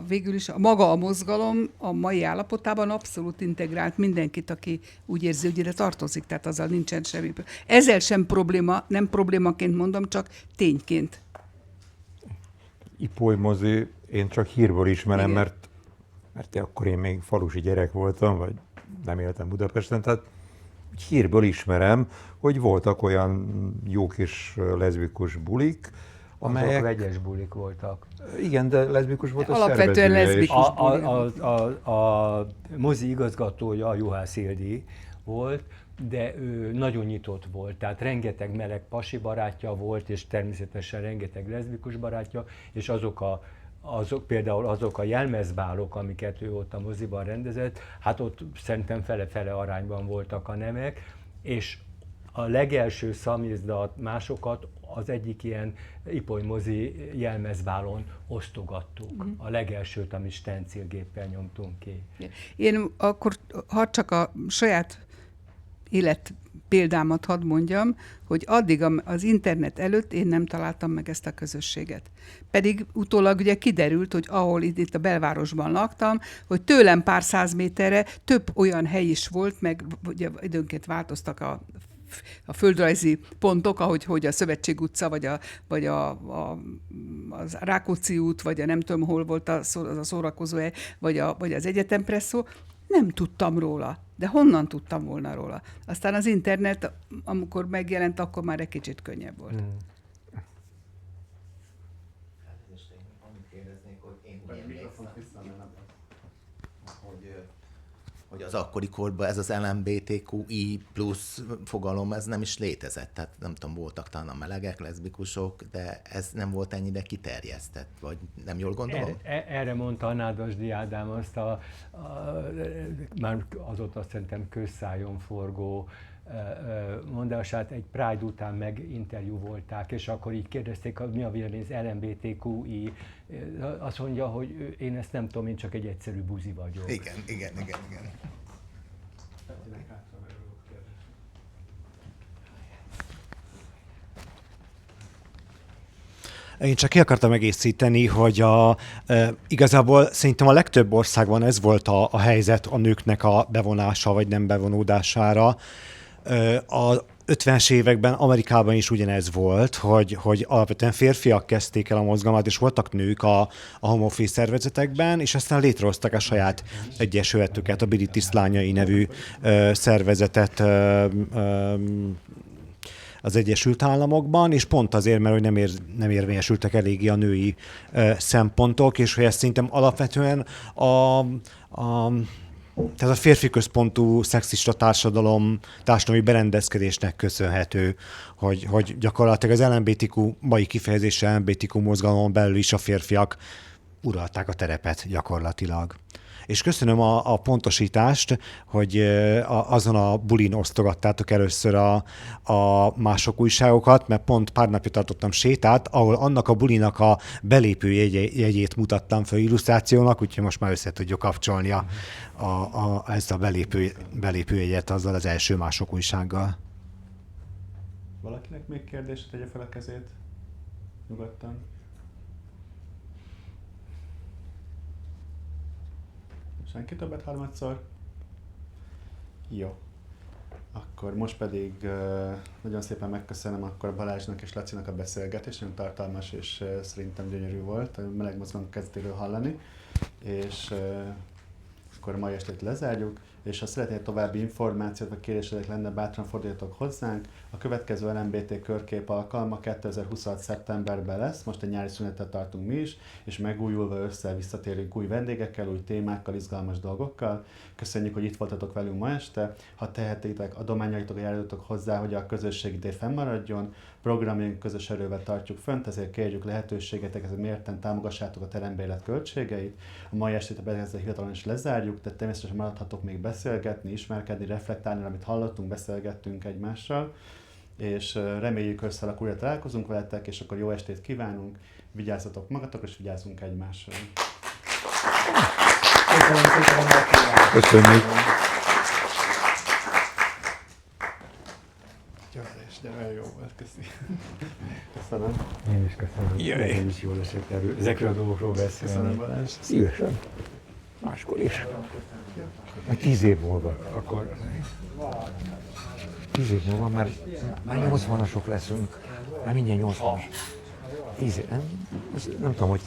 végül is maga a mozgalom a mai állapotában abszolút integrált mindenkit, aki úgy érzi, hogy ide tartozik, tehát azzal nincsen semmi. Ezzel sem probléma, nem problémaként mondom, csak tényként.
Ipoly mozi, én csak hírből ismerem,
Igen.
mert akkor én még falusi gyerek voltam, vagy nem éltem Budapesten, tehát hírből ismerem, hogy voltak olyan jó kis leszbikus bulik, amelyek...
Azok vegyes bulik voltak.
Igen, de leszbikus volt a
Alapvetően
szervezője is.
leszbikus.
A mozi igazgatója, a Juhász Ildi volt, de ő nagyon nyitott volt, tehát rengeteg meleg pasi barátja volt, és természetesen rengeteg leszbikus barátja, és például azok a jelmezbálok, amiket ő ott a moziban rendezett, hát ott szerintem fele-fele arányban voltak a nemek, és a legelső szamizdat, másokat az egyik ilyen Ipoly mozi jelmezbálon osztogattuk. A legelsőt, amit stencilgéppel nyomtunk ki.
Én akkor, ha csak a saját élet példámat hadd mondjam, hogy addig az internet előtt én nem találtam meg ezt a közösséget. Pedig utólag ugye kiderült, hogy ahol itt a belvárosban laktam, hogy tőlem pár száz méterre több olyan hely is volt, meg ugye időnként változtak a földrajzi pontok, hogy a Szövetség utca, vagy a Rákóczi út, vagy a nem tudom hol volt az a szórakozóhely, vagy az egyetempresszó, nem tudtam róla. De honnan tudtam volna róla? Aztán az internet, amikor megjelent, akkor már egy kicsit könnyebb volt.
Hogy az akkori korban ez az LMBTQI plusz fogalom, ez nem is létezett. Tehát nem tudom, voltak talán a melegek, leszbikusok, de ez nem volt ennyire kiterjesztett, vagy nem jól gondolom?
Erre mondta a Nádasdy Ádám azt már azóta szerintem közszájon forgó mondását, egy Pride után meginterjú volták, és akkor így kérdezték, mi a vélemény az LMBTQI. Azt mondja, hogy én ezt nem tudom, én csak egy egyszerű buzi vagyok.
Igen.
Én csak ki akartam egészíteni, hogy igazából szerintem a legtöbb országban ez volt a helyzet a nőknek a bevonása vagy nem bevonódására. A 50-es években Amerikában is ugyanez volt, hogy alapvetően férfiak kezdték el a mozgalmat, és voltak nők a homofil szervezetekben, és aztán létrehoztak a saját egyesületüket, a Bidi Tisztlányai nevű szervezetet az Egyesült Államokban, és pont azért, mert hogy nem érvényesültek eléggé a női szempontok, és hogy ez szerintem alapvetően tehát a férfi központú szexista társadalmi berendezkedésnek köszönhető, hogy gyakorlatilag az LMBTQ, mai kifejezéssel LMBTQ mozgalomon belül is a férfiak uralták a terepet gyakorlatilag. És köszönöm a pontosítást, hogy azon a bulin osztogattátok először a mások újságokat, mert pont pár napja tartottam sétát, ahol annak a bulinak a belépő jegyét mutattam fel illusztrációnak, úgyhogy most már össze tudjuk kapcsolni ezt a belépő jegyet azzal az első mások újsággal.
Valakinek még kérdés, tegye fel a kezét? Nyugodtan. Senki többet harmadszor? Jó. Akkor most pedig nagyon szépen megköszönöm akkor Balázsnak és Lacinak a beszélgetést, nagyon tartalmas és szerintem gyönyörű volt, a meleg mozgalom kezdetéről hallani, és akkor a mai estét lezárjuk, és ha szeretnél további információt vagy kérdésedek lenne, bátran forduljatok hozzánk. A következő LMBT körkép alkalma 2026. szeptemberben lesz, most egy nyári szünetet tartunk mi is, és megújulva visszatérünk új vendégekkel, új témákkal, izgalmas dolgokkal. Köszönjük, hogy itt voltatok velünk ma este. Ha tehetitek, adományaitokat járjatok hozzá, hogy a közösségi tér fennmaradjon, programjaink közös erővel tartjuk fönt, ezért kérjük lehetőségeteket, mérten támogassátok a terembélet költségeit. A mai estét ezzel hivatalosan is lezárjuk, de természetesen maradhatok még beszélgetni, ismerkedni, reflektálni, amit hallottunk, beszélgettünk egymással, és reméljük összealakul, hogy találkozunk veletek, és akkor jó estét kívánunk, vigyázzatok magatokra, és vigyázzunk egymásra.
Köszönjük!
De nagyon jó volt, köszi. Köszönöm.
Én is köszönöm. Nekem is jól esett ezekről a dolgokról beszélni.
Köszönöm, Balázs.
Szívesen. Máskor is. Majd 10 év múlva, akkor 10 év múlva már 80-asok leszünk. Már mindjárt 80-as. 10 év, nem tudom, hogy kell